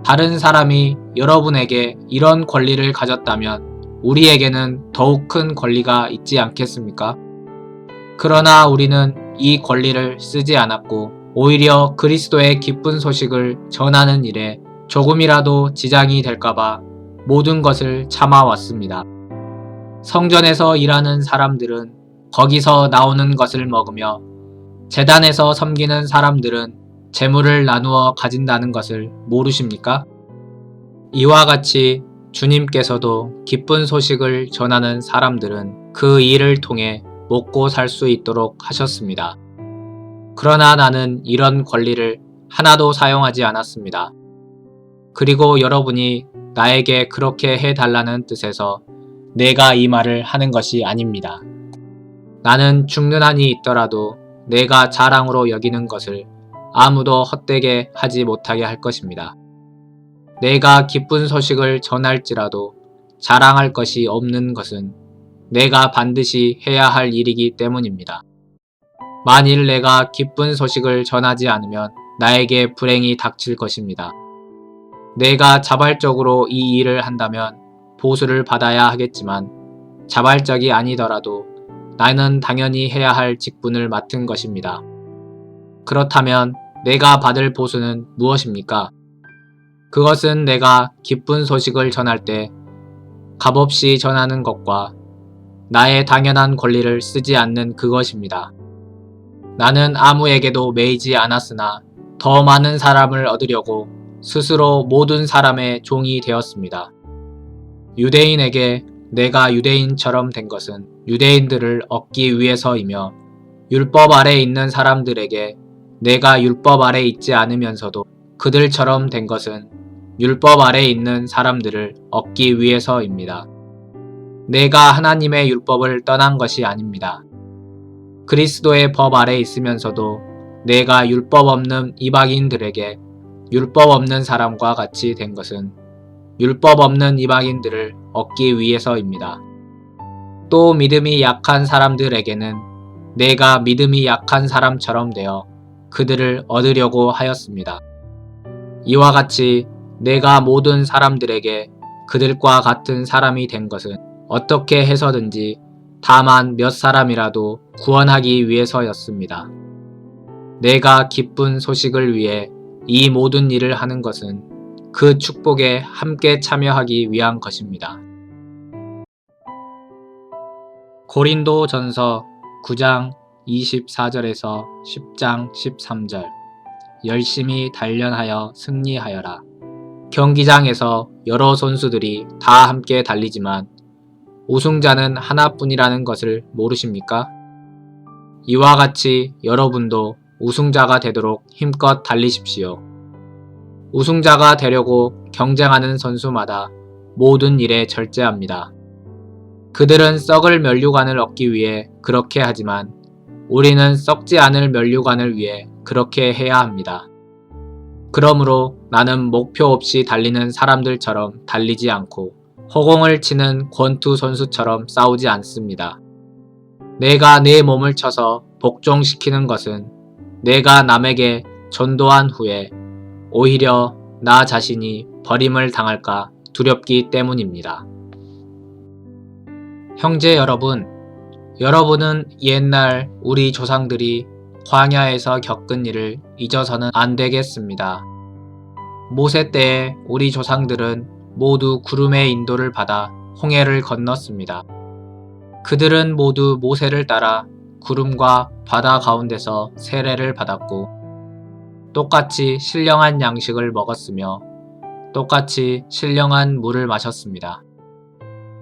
다른 사람이 여러분에게 이런 권리를 가졌다면 우리에게는 더욱 큰 권리가 있지 않겠습니까? 그러나 우리는 이 권리를 쓰지 않았고 오히려 그리스도의 기쁜 소식을 전하는 일에 조금이라도 지장이 될까봐 모든 것을 참아왔습니다. 성전에서 일하는 사람들은 거기서 나오는 것을 먹으며 제단에서 섬기는 사람들은 재물을 나누어 가진다는 것을 모르십니까? 이와 같이 주님께서도 기쁜 소식을 전하는 사람들은 그 일을 통해 먹고 살 수 있도록 하셨습니다. 그러나 나는 이런 권리를 하나도 사용하지 않았습니다. 그리고 여러분이 나에게 그렇게 해달라는 뜻에서 내가 이 말을 하는 것이 아닙니다. 나는 죽는 한이 있더라도 내가 자랑으로 여기는 것을 아무도 헛되게 하지 못하게 할 것입니다. 내가 기쁜 소식을 전할지라도 자랑할 것이 없는 것은 내가 반드시 해야 할 일이기 때문입니다. 만일 내가 기쁜 소식을 전하지 않으면 나에게 불행이 닥칠 것입니다. 내가 자발적으로 이 일을 한다면 보수를 받아야 하겠지만 자발적이 아니더라도 나는 당연히 해야 할 직분을 맡은 것입니다. 그렇다면 내가 받을 보수는 무엇입니까? 그것은 내가 기쁜 소식을 전할 때 값없이 전하는 것과 나의 당연한 권리를 쓰지 않는 그것입니다. 나는 아무에게도 매이지 않았으나 더 많은 사람을 얻으려고 스스로 모든 사람의 종이 되었습니다. 유대인에게 내가 유대인처럼 된 것은 유대인들을 얻기 위해서이며 율법 아래 있는 사람들에게 내가 율법 아래 있지 않으면서도 그들처럼 된 것은 율법 아래 있는 사람들을 얻기 위해서입니다. 내가 하나님의 율법을 떠난 것이 아닙니다. 그리스도의 법 아래 있으면서도 내가 율법 없는 이방인들에게 율법 없는 사람과 같이 된 것은 율법 없는 이방인들을 얻기 위해서입니다. 또 믿음이 약한 사람들에게는 내가 믿음이 약한 사람처럼 되어 그들을 얻으려고 하였습니다. 이와 같이 내가 모든 사람들에게 그들과 같은 사람이 된 것은 어떻게 해서든지 다만 몇 사람이라도 구원하기 위해서였습니다. 내가 기쁜 소식을 위해 이 모든 일을 하는 것은 그 축복에 함께 참여하기 위한 것입니다. 고린도전서 9장 24절에서 10장 13절. 열심히 단련하여 승리하여라. 경기장에서 여러 선수들이 다 함께 달리지만 우승자는 하나뿐이라는 것을 모르십니까? 이와 같이 여러분도 우승자가 되도록 힘껏 달리십시오. 우승자가 되려고 경쟁하는 선수마다 모든 일에 절제합니다. 그들은 썩을 면류관을 얻기 위해 그렇게 하지만 우리는 썩지 않을 면류관을 위해 그렇게 해야 합니다. 그러므로 나는 목표 없이 달리는 사람들처럼 달리지 않고 허공을 치는 권투 선수처럼 싸우지 않습니다. 내가 내 몸을 쳐서 복종시키는 것은 내가 남에게 전도한 후에 오히려 나 자신이 버림을 당할까 두렵기 때문입니다. 형제 여러분, 여러분은 옛날 우리 조상들이 광야에서 겪은 일을 잊어서는 안 되겠습니다. 모세 때에 우리 조상들은 모두 구름의 인도를 받아 홍해를 건넜습니다. 그들은 모두 모세를 따라 구름과 바다 가운데서 세례를 받았고 똑같이 신령한 양식을 먹었으며 똑같이 신령한 물을 마셨습니다.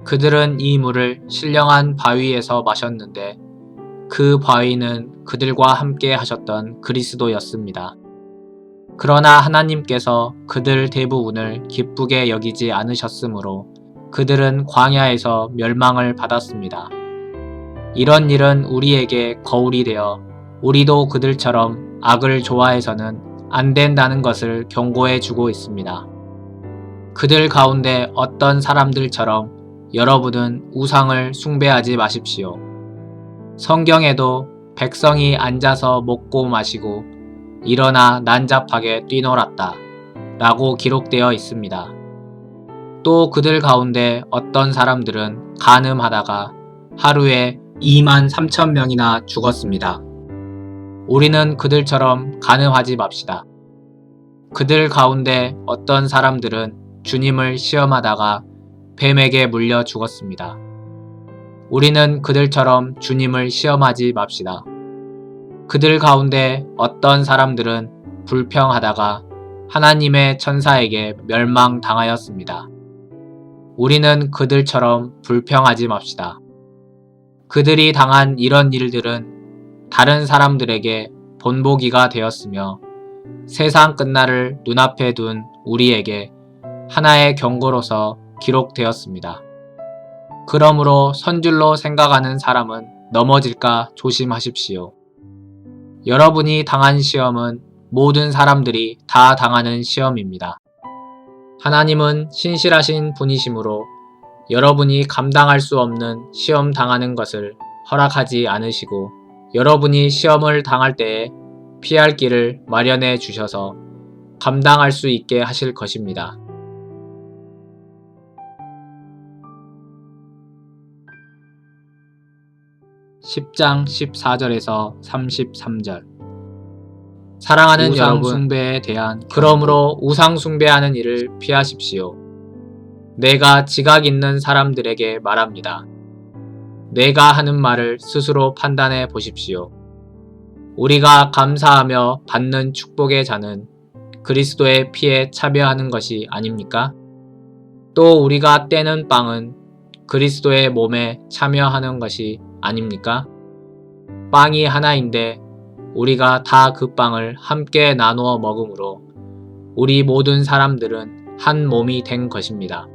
그들은 이 물을 신령한 바위에서 마셨는데 그 바위는 그들과 함께 하셨던 그리스도였습니다. 그러나 하나님께서 그들 대부분을 기쁘게 여기지 않으셨으므로 그들은 광야에서 멸망을 받았습니다. 이런 일은 우리에게 거울이 되어 우리도 그들처럼 악을 좋아해서는 안 된다는 것을 경고해 주고 있습니다. 그들 가운데 어떤 사람들처럼 여러분은 우상을 숭배하지 마십시오. 성경에도 백성이 앉아서 먹고 마시고 일어나 난잡하게 뛰놀았다 라고 기록되어 있습니다. 또 그들 가운데 어떤 사람들은 간음하다가 하루에 23,000명이나 죽었습니다. 우리는 그들처럼 간음하지 맙시다. 그들 가운데 어떤 사람들은 주님을 시험하다가 뱀에게 물려 죽었습니다. 우리는 그들처럼 주님을 시험하지 맙시다. 그들 가운데 어떤 사람들은 불평하다가 하나님의 천사에게 멸망당하였습니다. 우리는 그들처럼 불평하지 맙시다. 그들이 당한 이런 일들은 다른 사람들에게 본보기가 되었으며 세상 끝날을 눈앞에 둔 우리에게 하나의 경고로서 기록되었습니다. 그러므로 선줄로 생각하는 사람은 넘어질까 조심하십시오. 여러분이 당한 시험은 모든 사람들이 다 당하는 시험입니다. 하나님은 신실하신 분이시므로 여러분이 감당할 수 없는 시험 당하는 것을 허락하지 않으시고 여러분이 시험을 당할 때에 피할 길을 마련해 주셔서 감당할 수 있게 하실 것입니다. (10장 14절에서 33절) 사랑하는 여러분, 우상숭배에 대한 그러므로 우상숭배하는 일을 피하십시오. 내가 지각 있는 사람들에게 말합니다. 내가 하는 말을 스스로 판단해 보십시오. 우리가 감사하며 받는 축복의 잔은 그리스도의 피에 차별하는 것이 아닙니까? 또 우리가 떼는 빵은 그리스도의 몸에 참여하는 것이 아닙니까? 빵이 하나인데 우리가 다 그 빵을 함께 나누어 먹으므로 우리 모든 사람들은 한 몸이 된 것입니다.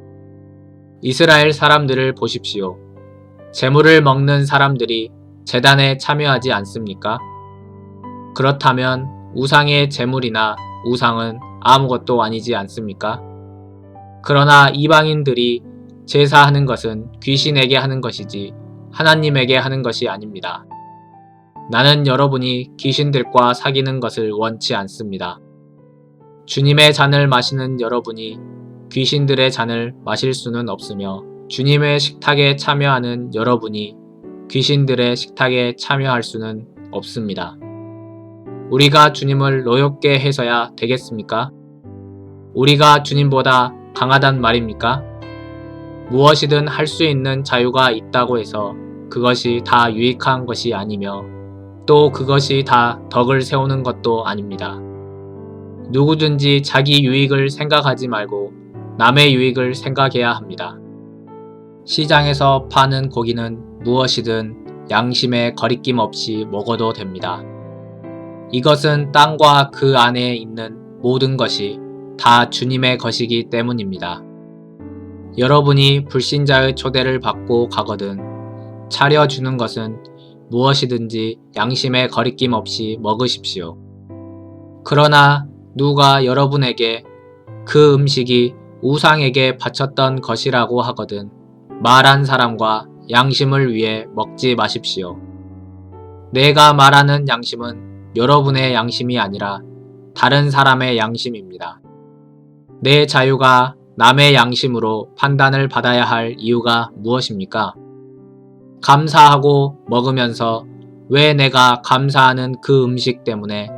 이스라엘 사람들을 보십시오. 제물을 먹는 사람들이 제단에 참여하지 않습니까? 그렇다면 우상의 제물이나 우상은 아무것도 아니지 않습니까? 그러나 이방인들이 제사하는 것은 귀신에게 하는 것이지 하나님에게 하는 것이 아닙니다. 나는 여러분이 귀신들과 사귀는 것을 원치 않습니다. 주님의 잔을 마시는 여러분이 귀신들의 잔을 마실 수는 없으며 주님의 식탁에 참여하는 여러분이 귀신들의 식탁에 참여할 수는 없습니다. 우리가 주님을 노엽게 해서야 되겠습니까? 우리가 주님보다 강하단 말입니까? 무엇이든 할 수 있는 자유가 있다고 해서 그것이 다 유익한 것이 아니며 또 그것이 다 덕을 세우는 것도 아닙니다. 누구든지 자기 유익을 생각하지 말고 남의 유익을 생각해야 합니다. 시장에서 파는 고기는 무엇이든 양심에 거리낌 없이 먹어도 됩니다. 이것은 땅과 그 안에 있는 모든 것이 다 주님의 것이기 때문입니다. 여러분이 불신자의 초대를 받고 가거든 차려주는 것은 무엇이든지 양심에 거리낌 없이 먹으십시오. 그러나 누가 여러분에게 그 음식이 우상에게 바쳤던 것이라고 하거든 말한 사람과 양심을 위해 먹지 마십시오. 내가 말하는 양심은 여러분의 양심이 아니라 다른 사람의 양심입니다. 내 자유가 남의 양심으로 판단을 받아야 할 이유가 무엇입니까? 감사하고 먹으면서 왜 내가 감사하는 그 음식 때문에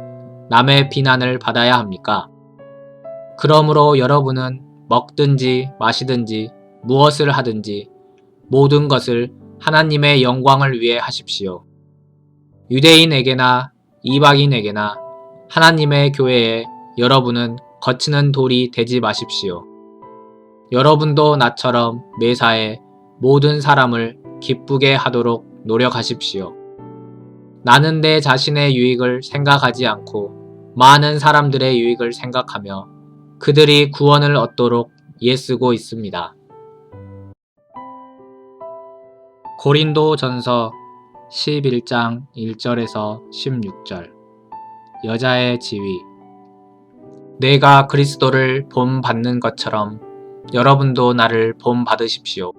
남의 비난을 받아야 합니까? 그러므로 여러분은 먹든지 마시든지 무엇을 하든지 모든 것을 하나님의 영광을 위해 하십시오. 유대인에게나 이방인에게나 하나님의 교회에 여러분은 거치는 돌이 되지 마십시오. 여러분도 나처럼 매사에 모든 사람을 기쁘게 하도록 노력하십시오. 나는 내 자신의 유익을 생각하지 않고 많은 사람들의 유익을 생각하며 그들이 구원을 얻도록 애쓰고 있습니다. 고린도전서 11장 1절에서 16절 여자의 지위. 내가 그리스도를 본받는 것처럼 여러분도 나를 본받으십시오.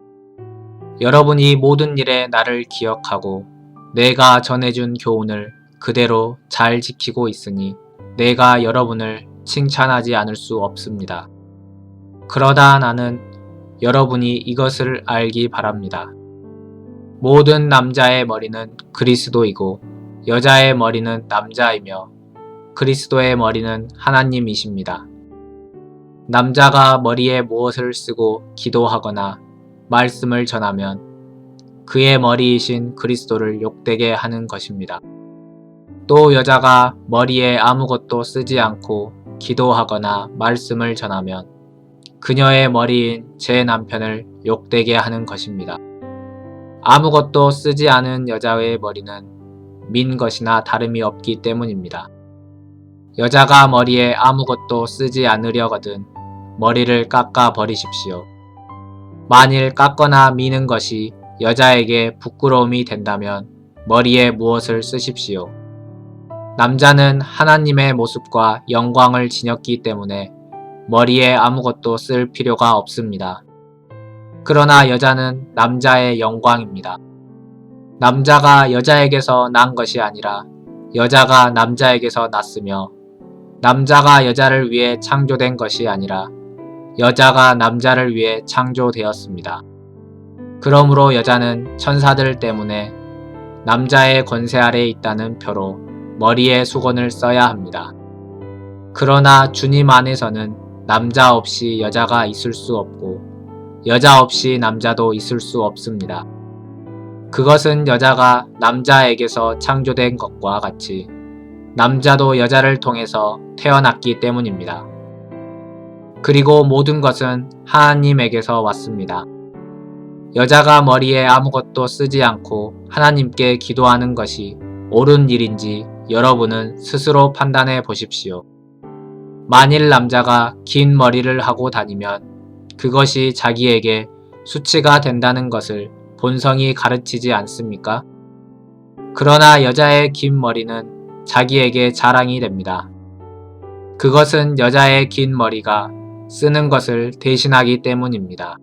여러분이 모든 일에 나를 기억하고 내가 전해준 교훈을 그대로 잘 지키고 있으니 내가 여러분을 칭찬하지 않을 수 없습니다. 그러다 나는 여러분이 이것을 알기 바랍니다. 모든 남자의 머리는 그리스도이고 여자의 머리는 남자이며 그리스도의 머리는 하나님이십니다. 남자가 머리에 무엇을 쓰고 기도하거나 말씀을 전하면 그의 머리이신 그리스도를 욕되게 하는 것입니다. 또 여자가 머리에 아무것도 쓰지 않고 기도하거나 말씀을 전하면 그녀의 머리인 제 남편을 욕되게 하는 것입니다. 아무것도 쓰지 않은 여자의 머리는 민 것이나 다름이 없기 때문입니다. 여자가 머리에 아무것도 쓰지 않으려거든 머리를 깎아 버리십시오. 만일 깎거나 미는 것이 여자에게 부끄러움이 된다면 머리에 무엇을 쓰십시오. 남자는 하나님의 모습과 영광을 지녔기 때문에 머리에 아무것도 쓸 필요가 없습니다. 그러나 여자는 남자의 영광입니다. 남자가 여자에게서 난 것이 아니라 여자가 남자에게서 났으며 남자가 여자를 위해 창조된 것이 아니라 여자가 남자를 위해 창조되었습니다. 그러므로 여자는 천사들 때문에 남자의 권세 아래 있다는 표로 머리에 수건을 써야 합니다. 그러나 주님 안에서는 남자 없이 여자가 있을 수 없고 여자 없이 남자도 있을 수 없습니다. 그것은 여자가 남자에게서 창조된 것과 같이 남자도 여자를 통해서 태어났기 때문입니다. 그리고 모든 것은 하나님에게서 왔습니다. 여자가 머리에 아무것도 쓰지 않고 하나님께 기도하는 것이 옳은 일인지 여러분은 스스로 판단해 보십시오. 만일 남자가 긴 머리를 하고 다니면 그것이 자기에게 수치가 된다는 것을 본성이 가르치지 않습니까? 그러나 여자의 긴 머리는 자기에게 자랑이 됩니다. 그것은 여자의 긴 머리가 쓰는 것을 대신하기 때문입니다.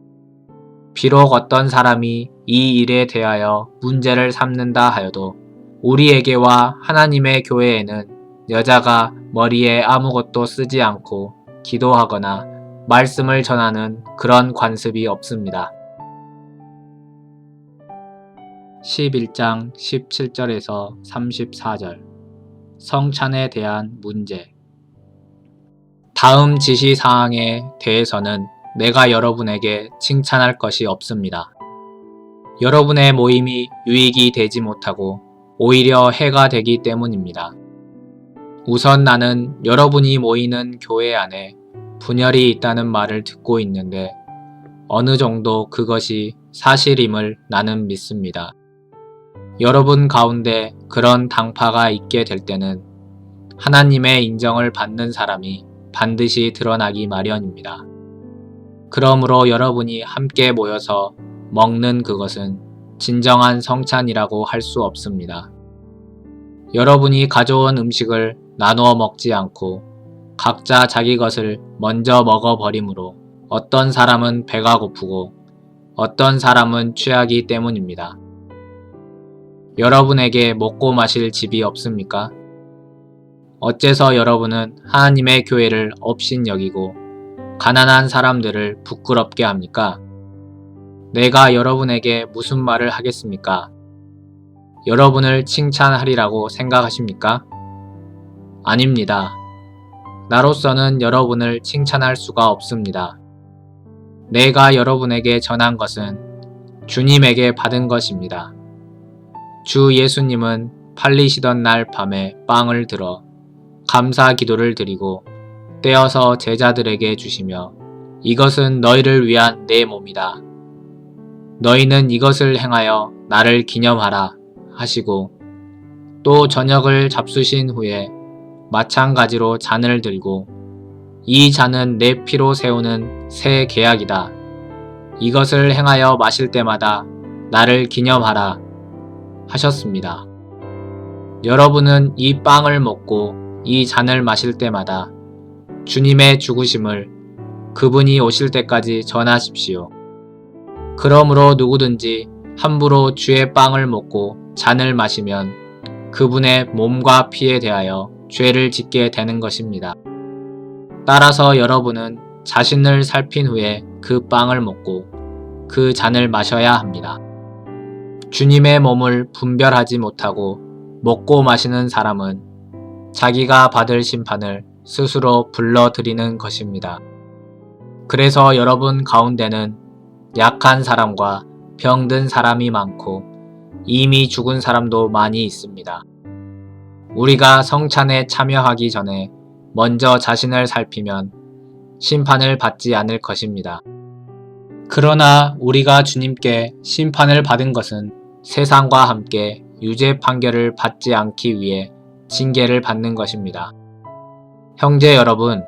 비록 어떤 사람이 이 일에 대하여 문제를 삼는다 하여도 우리에게와 하나님의 교회에는 여자가 머리에 아무것도 쓰지 않고 기도하거나 말씀을 전하는 그런 관습이 없습니다. 11장 17절에서 34절 성찬에 대한 문제. 다음 지시사항에 대해서는 내가 여러분에게 칭찬할 것이 없습니다. 여러분의 모임이 유익이 되지 못하고 오히려 해가 되기 때문입니다. 우선 나는 여러분이 모이는 교회 안에 분열이 있다는 말을 듣고 있는데 어느 정도 그것이 사실임을 나는 믿습니다. 여러분 가운데 그런 당파가 있게 될 때는 하나님의 인정을 받는 사람이 반드시 드러나기 마련입니다. 그러므로 여러분이 함께 모여서 먹는 그것은 진정한 성찬이라고 할 수 없습니다. 여러분이 가져온 음식을 나누어 먹지 않고 각자 자기 것을 먼저 먹어버리므로 어떤 사람은 배가 고프고 어떤 사람은 취하기 때문입니다. 여러분에게 먹고 마실 집이 없습니까? 어째서 여러분은 하나님의 교회를 업신여기고 가난한 사람들을 부끄럽게 합니까? 내가 여러분에게 무슨 말을 하겠습니까? 여러분을 칭찬하리라고 생각하십니까? 아닙니다. 나로서는 여러분을 칭찬할 수가 없습니다. 내가 여러분에게 전한 것은 주님에게 받은 것입니다. 주 예수님은 팔리시던 날 밤에 빵을 들어 감사 기도를 드리고 떼어서 제자들에게 주시며 이것은 너희를 위한 내 몸이다. 너희는 이것을 행하여 나를 기념하라 하시고 또 저녁을 잡수신 후에 마찬가지로 잔을 들고 이 잔은 내 피로 세우는 새 계약이다. 이것을 행하여 마실 때마다 나를 기념하라 하셨습니다. 여러분은 이 빵을 먹고 이 잔을 마실 때마다 주님의 죽으심을 그분이 오실 때까지 전하십시오. 그러므로 누구든지 함부로 주의 빵을 먹고 잔을 마시면 그분의 몸과 피에 대하여 죄를 짓게 되는 것입니다. 따라서 여러분은 자신을 살핀 후에 그 빵을 먹고 그 잔을 마셔야 합니다. 주님의 몸을 분별하지 못하고 먹고 마시는 사람은 자기가 받을 심판을 스스로 불러들이는 것입니다. 그래서 여러분 가운데는 약한 사람과 병든 사람이 많고 이미 죽은 사람도 많이 있습니다. 우리가 성찬에 참여하기 전에 먼저 자신을 살피면 심판을 받지 않을 것입니다. 그러나 우리가 주님께 심판을 받은 것은 세상과 함께 유죄 판결을 받지 않기 위해 징계를 받는 것입니다. 형제 여러분,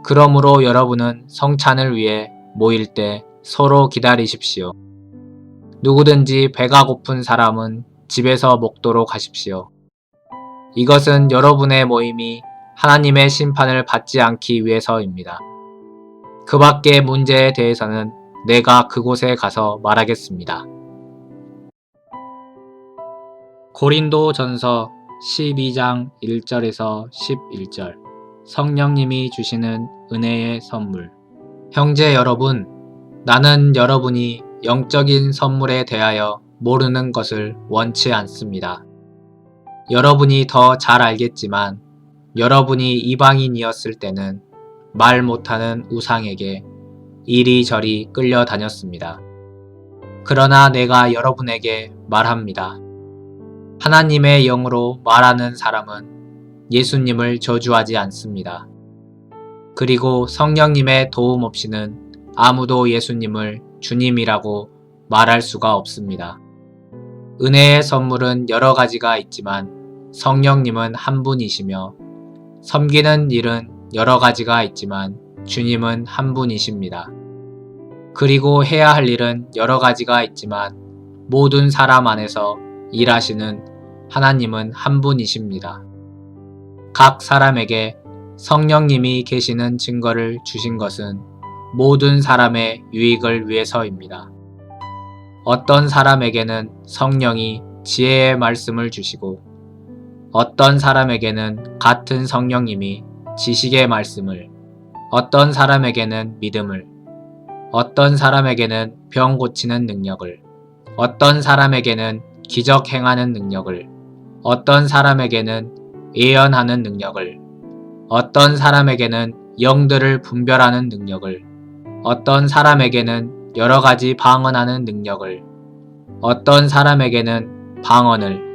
그러므로 여러분은 성찬을 위해 모일 때 서로 기다리십시오. 누구든지 배가 고픈 사람은 집에서 먹도록 하십시오. 이것은 여러분의 모임이 하나님의 심판을 받지 않기 위해서입니다. 그 밖의 문제에 대해서는 내가 그곳에 가서 말하겠습니다. 고린도전서 12장 1절에서 11절 성령님이 주시는 은혜의 선물. 형제 여러분, 나는 여러분이 영적인 선물에 대하여 모르는 것을 원치 않습니다. 여러분이 더 잘 알겠지만 여러분이 이방인이었을 때는 말 못하는 우상에게 이리저리 끌려다녔습니다. 그러나 내가 여러분에게 말합니다. 하나님의 영으로 말하는 사람은 예수님을 저주하지 않습니다. 그리고 성령님의 도움 없이는 아무도 예수님을 주님이라고 말할 수가 없습니다. 은혜의 선물은 여러 가지가 있지만 성령님은 한 분이시며 섬기는 일은 여러 가지가 있지만 주님은 한 분이십니다. 그리고 해야 할 일은 여러 가지가 있지만 모든 사람 안에서 일하시는 하나님은 한 분이십니다. 각 사람에게 성령님이 계시는 증거를 주신 것은 모든 사람의 유익을 위해서입니다. 어떤 사람에게는 성령이 지혜의 말씀을 주시고 어떤 사람에게는 같은 성령님이 지식의 말씀을, 어떤 사람에게는 믿음을, 어떤 사람에게는 병 고치는 능력을, 어떤 사람에게는 기적 행하는 능력을, 어떤 사람에게는 예언하는 능력을, 어떤 사람에게는 영들을 분별하는 능력을, 어떤 사람에게는 여러 가지 방언하는 능력을, 어떤 사람에게는 방언을,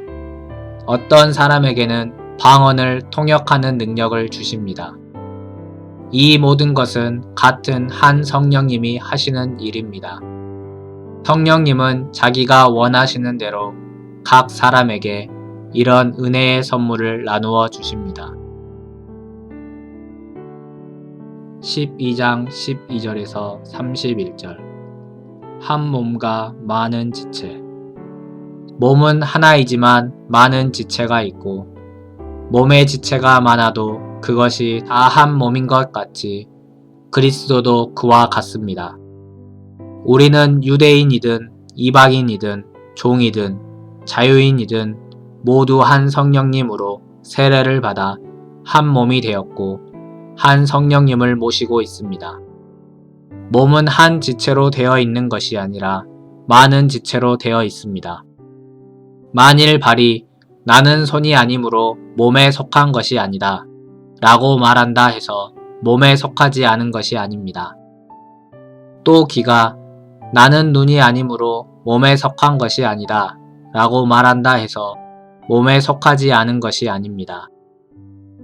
어떤 사람에게는 방언을 통역하는 능력을 주십니다. 이 모든 것은 같은 한 성령님이 하시는 일입니다. 성령님은 자기가 원하시는 대로 각 사람에게 이런 은혜의 선물을 나누어 주십니다. 12장 12절에서 31절. 한 몸과 많은 지체. 몸은 하나이지만 많은 지체가 있고 몸의 지체가 많아도 그것이 다 한 몸인 것 같이 그리스도도 그와 같습니다. 우리는 유대인이든 이방인이든 종이든 자유인이든 모두 한 성령님으로 세례를 받아 한 몸이 되었고 한 성령님을 모시고 있습니다. 몸은 한 지체로 되어 있는 것이 아니라 많은 지체로 되어 있습니다. 만일 발이 나는 손이 아니므로 몸에 속한 것이 아니다 라고 말한다 해서 몸에 속하지 않은 것이 아닙니다. 또 귀가 나는 눈이 아니므로 몸에 속한 것이 아니다 라고 말한다 해서 몸에 속하지 않은 것이 아닙니다.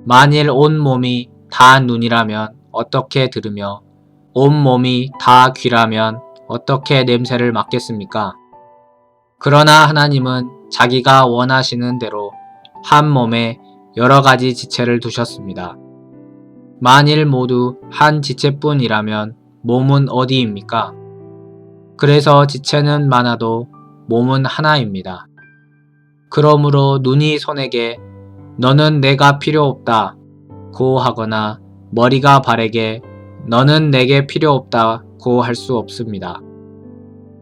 만일 온 몸이 다 눈이라면 어떻게 들으며 온 몸이 다 귀라면 어떻게 냄새를 맡겠습니까? 그러나 하나님은 자기가 원하시는 대로 한 몸에 여러 가지 지체를 두셨습니다. 만일 모두 한 지체뿐이라면 몸은 어디입니까? 그래서 지체는 많아도 몸은 하나입니다. 그러므로 눈이 손에게 너는 내가 필요 없다 고 하거나 머리가 발에게 너는 내게 필요 없다 고 할 수 없습니다.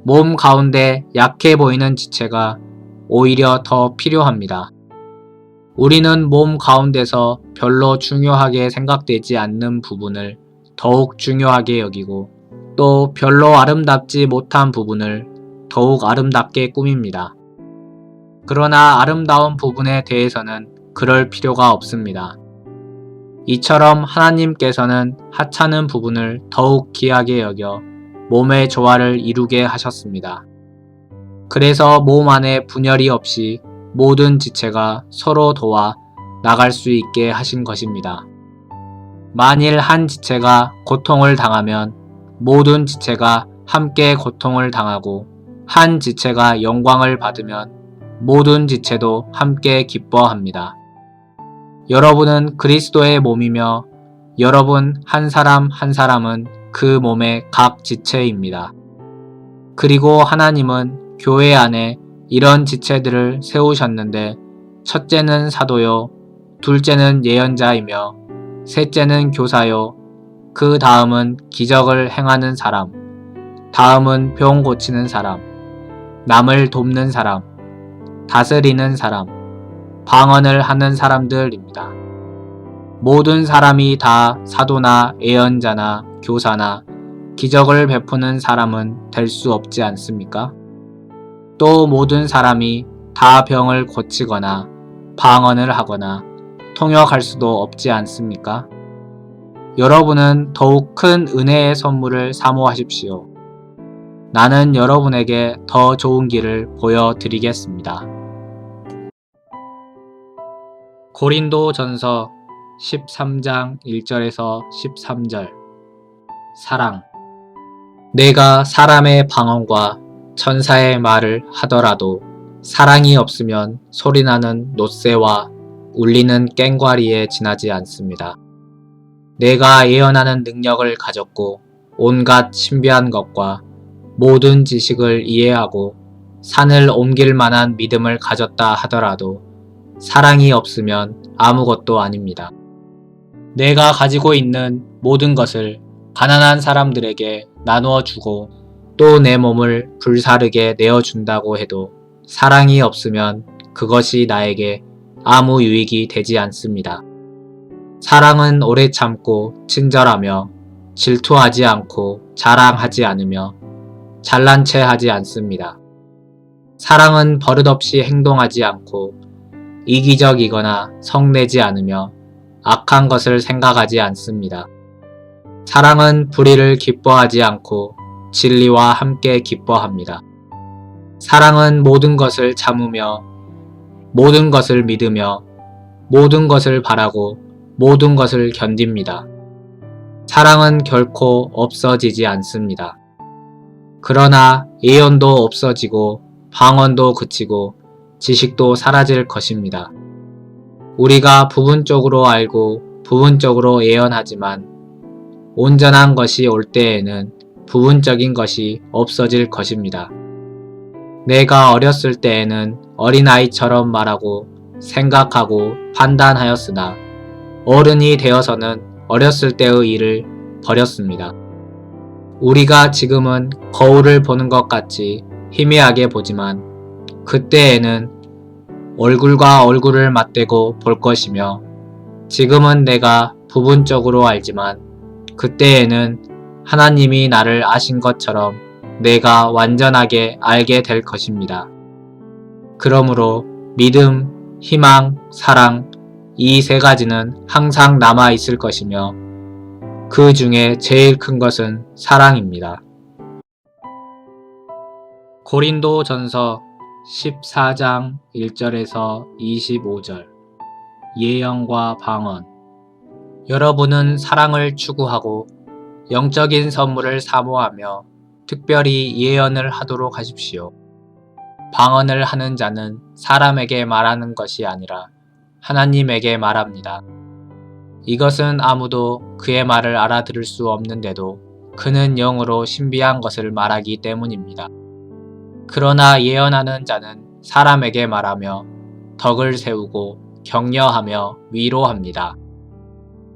몸 가운데 약해 보이는 지체가 오히려 더 필요합니다. 우리는 몸 가운데서 별로 중요하게 생각되지 않는 부분을 더욱 중요하게 여기고 또 별로 아름답지 못한 부분을 더욱 아름답게 꾸밉니다. 그러나 아름다운 부분에 대해서는 그럴 필요가 없습니다. 이처럼 하나님께서는 하찮은 부분을 더욱 귀하게 여겨 몸의 조화를 이루게 하셨습니다. 그래서 몸 안에 분열이 없이 모든 지체가 서로 도와 나갈 수 있게 하신 것입니다. 만일 한 지체가 고통을 당하면 모든 지체가 함께 고통을 당하고 한 지체가 영광을 받으면 모든 지체도 함께 기뻐합니다. 여러분은 그리스도의 몸이며 여러분 한 사람 한 사람은 그 몸의 각 지체입니다. 그리고 하나님은 교회 안에 이런 지체들을 세우셨는데 첫째는 사도요, 둘째는 예언자이며 셋째는 교사요, 그 다음은 기적을 행하는 사람, 다음은 병 고치는 사람, 남을 돕는 사람, 다스리는 사람, 방언을 하는 사람들입니다. 모든 사람이 다 사도나 예언자나 교사나 기적을 베푸는 사람은 될 수 없지 않습니까? 또 모든 사람이 다 병을 고치거나 방언을 하거나 통역할 수도 없지 않습니까? 여러분은 더욱 큰 은혜의 선물을 사모하십시오. 나는 여러분에게 더 좋은 길을 보여드리겠습니다. 고린도전서 13장 1절에서 13절. 사랑. 내가 사람의 방언과 천사의 말을 하더라도 사랑이 없으면 소리나는 놋새와 울리는 꽹과리에 지나지 않습니다. 내가 예언하는 능력을 가졌고 온갖 신비한 것과 모든 지식을 이해하고 산을 옮길 만한 믿음을 가졌다 하더라도 사랑이 없으면 아무것도 아닙니다. 내가 가지고 있는 모든 것을 가난한 사람들에게 나누어 주고 또 내 몸을 불사르게 내어준다고 해도 사랑이 없으면 그것이 나에게 아무 유익이 되지 않습니다. 사랑은 오래 참고 친절하며 질투하지 않고 자랑하지 않으며 잘난 체 하지 않습니다. 사랑은 버릇없이 행동하지 않고 이기적이거나 성내지 않으며 악한 것을 생각하지 않습니다. 사랑은 불의를 기뻐하지 않고 진리와 함께 기뻐합니다. 사랑은 모든 것을 참으며 모든 것을 믿으며 모든 것을 바라고 모든 것을 견딥니다. 사랑은 결코 없어지지 않습니다. 그러나 예언도 없어지고 방언도 그치고 지식도 사라질 것입니다. 우리가 부분적으로 알고 부분적으로 예언하지만 온전한 것이 올 때에는 부분적인 것이 없어질 것입니다. 내가 어렸을 때에는 어린아이처럼 말하고 생각하고 판단하였으나 어른이 되어서는 어렸을 때의 일을 버렸습니다. 우리가 지금은 거울을 보는 것 같이 희미하게 보지만 그때에는 얼굴과 얼굴을 맞대고 볼 것이며 지금은 내가 부분적으로 알지만 그때에는 하나님이 나를 아신 것처럼 내가 완전하게 알게 될 것입니다. 그러므로 믿음, 희망, 사랑 이 세 가지는 항상 남아 있을 것이며 그 중에 제일 큰 것은 사랑입니다. 고린도 전서 14장 1절에서 25절 예언과 방언 여러분은 사랑을 추구하고 영적인 선물을 사모하며 특별히 예언을 하도록 하십시오. 방언을 하는 자는 사람에게 말하는 것이 아니라 하나님에게 말합니다. 이것은 아무도 그의 말을 알아들을 수 없는데도 그는 영으로 신비한 것을 말하기 때문입니다. 그러나 예언하는 자는 사람에게 말하며 덕을 세우고 격려하며 위로합니다.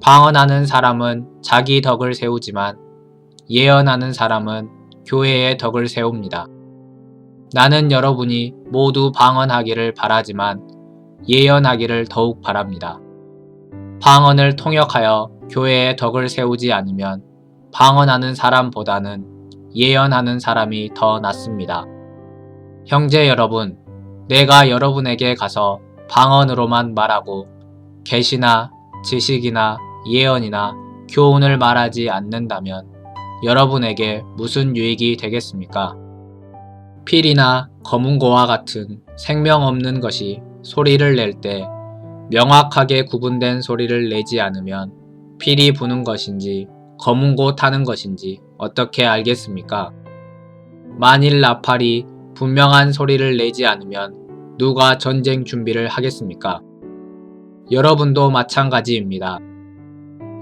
방언하는 사람은 자기 덕을 세우지만 예언하는 사람은 교회의 덕을 세웁니다. 나는 여러분이 모두 방언하기를 바라지만 예언하기를 더욱 바랍니다. 방언을 통역하여 교회의 덕을 세우지 않으면 방언하는 사람보다는 예언하는 사람이 더 낫습니다. 형제 여러분, 내가 여러분에게 가서 방언으로만 말하고 계시나 지식이나 예언이나 교훈을 말하지 않는다면 여러분에게 무슨 유익이 되겠습니까? 필이나 검은고와 같은 생명 없는 것이 소리를 낼 때 명확하게 구분된 소리를 내지 않으면 필이 부는 것인지 검은고 타는 것인지 어떻게 알겠습니까? 만일 나팔이 분명한 소리를 내지 않으면 누가 전쟁 준비를 하겠습니까? 여러분도 마찬가지입니다.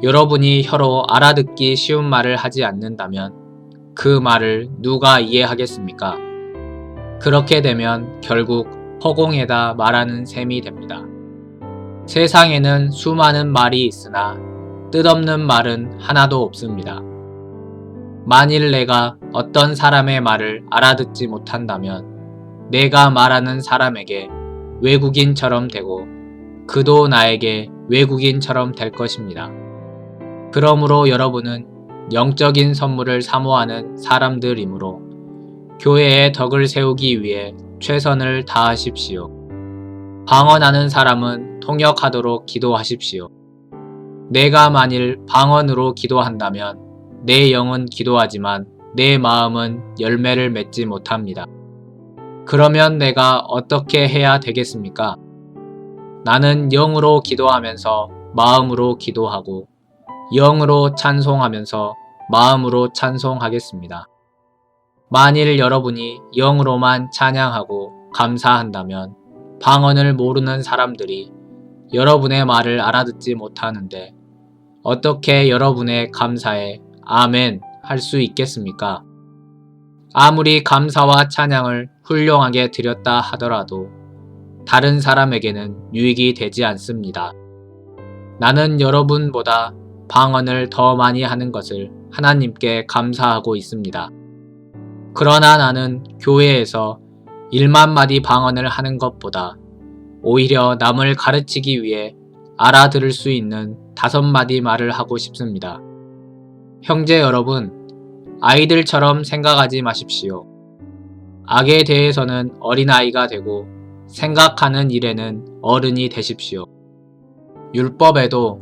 여러분이 혀로 알아듣기 쉬운 말을 하지 않는다면 그 말을 누가 이해하겠습니까? 그렇게 되면 결국 허공에다 말하는 셈이 됩니다. 세상에는 수많은 말이 있으나 뜻없는 말은 하나도 없습니다. 만일 내가 어떤 사람의 말을 알아듣지 못한다면 내가 말하는 사람에게 외국인처럼 되고 그도 나에게 외국인처럼 될 것입니다. 그러므로 여러분은 영적인 선물을 사모하는 사람들이므로 교회의 덕을 세우기 위해 최선을 다하십시오. 방언하는 사람은 통역하도록 기도하십시오. 내가 만일 방언으로 기도한다면 내 영은 기도하지만 내 마음은 열매를 맺지 못합니다. 그러면 내가 어떻게 해야 되겠습니까? 나는 영으로 기도하면서 마음으로 기도하고 영으로 찬송하면서 마음으로 찬송하겠습니다. 만일 여러분이 영으로만 찬양하고 감사한다면 방언을 모르는 사람들이 여러분의 말을 알아듣지 못하는데 어떻게 여러분의 감사에 아멘 할 수 있겠습니까? 아무리 감사와 찬양을 훌륭하게 드렸다 하더라도 다른 사람에게는 유익이 되지 않습니다. 나는 여러분보다 방언을 더 많이 하는 것을 하나님께 감사하고 있습니다. 그러나 나는 교회에서 1만 마디 방언을 하는 것보다 오히려 남을 가르치기 위해 알아들을 수 있는 5마디 말을 하고 싶습니다. 형제 여러분, 아이들처럼 생각하지 마십시오. 악에 대해서는 어린아이가 되고 생각하는 일에는 어른이 되십시오. 율법에도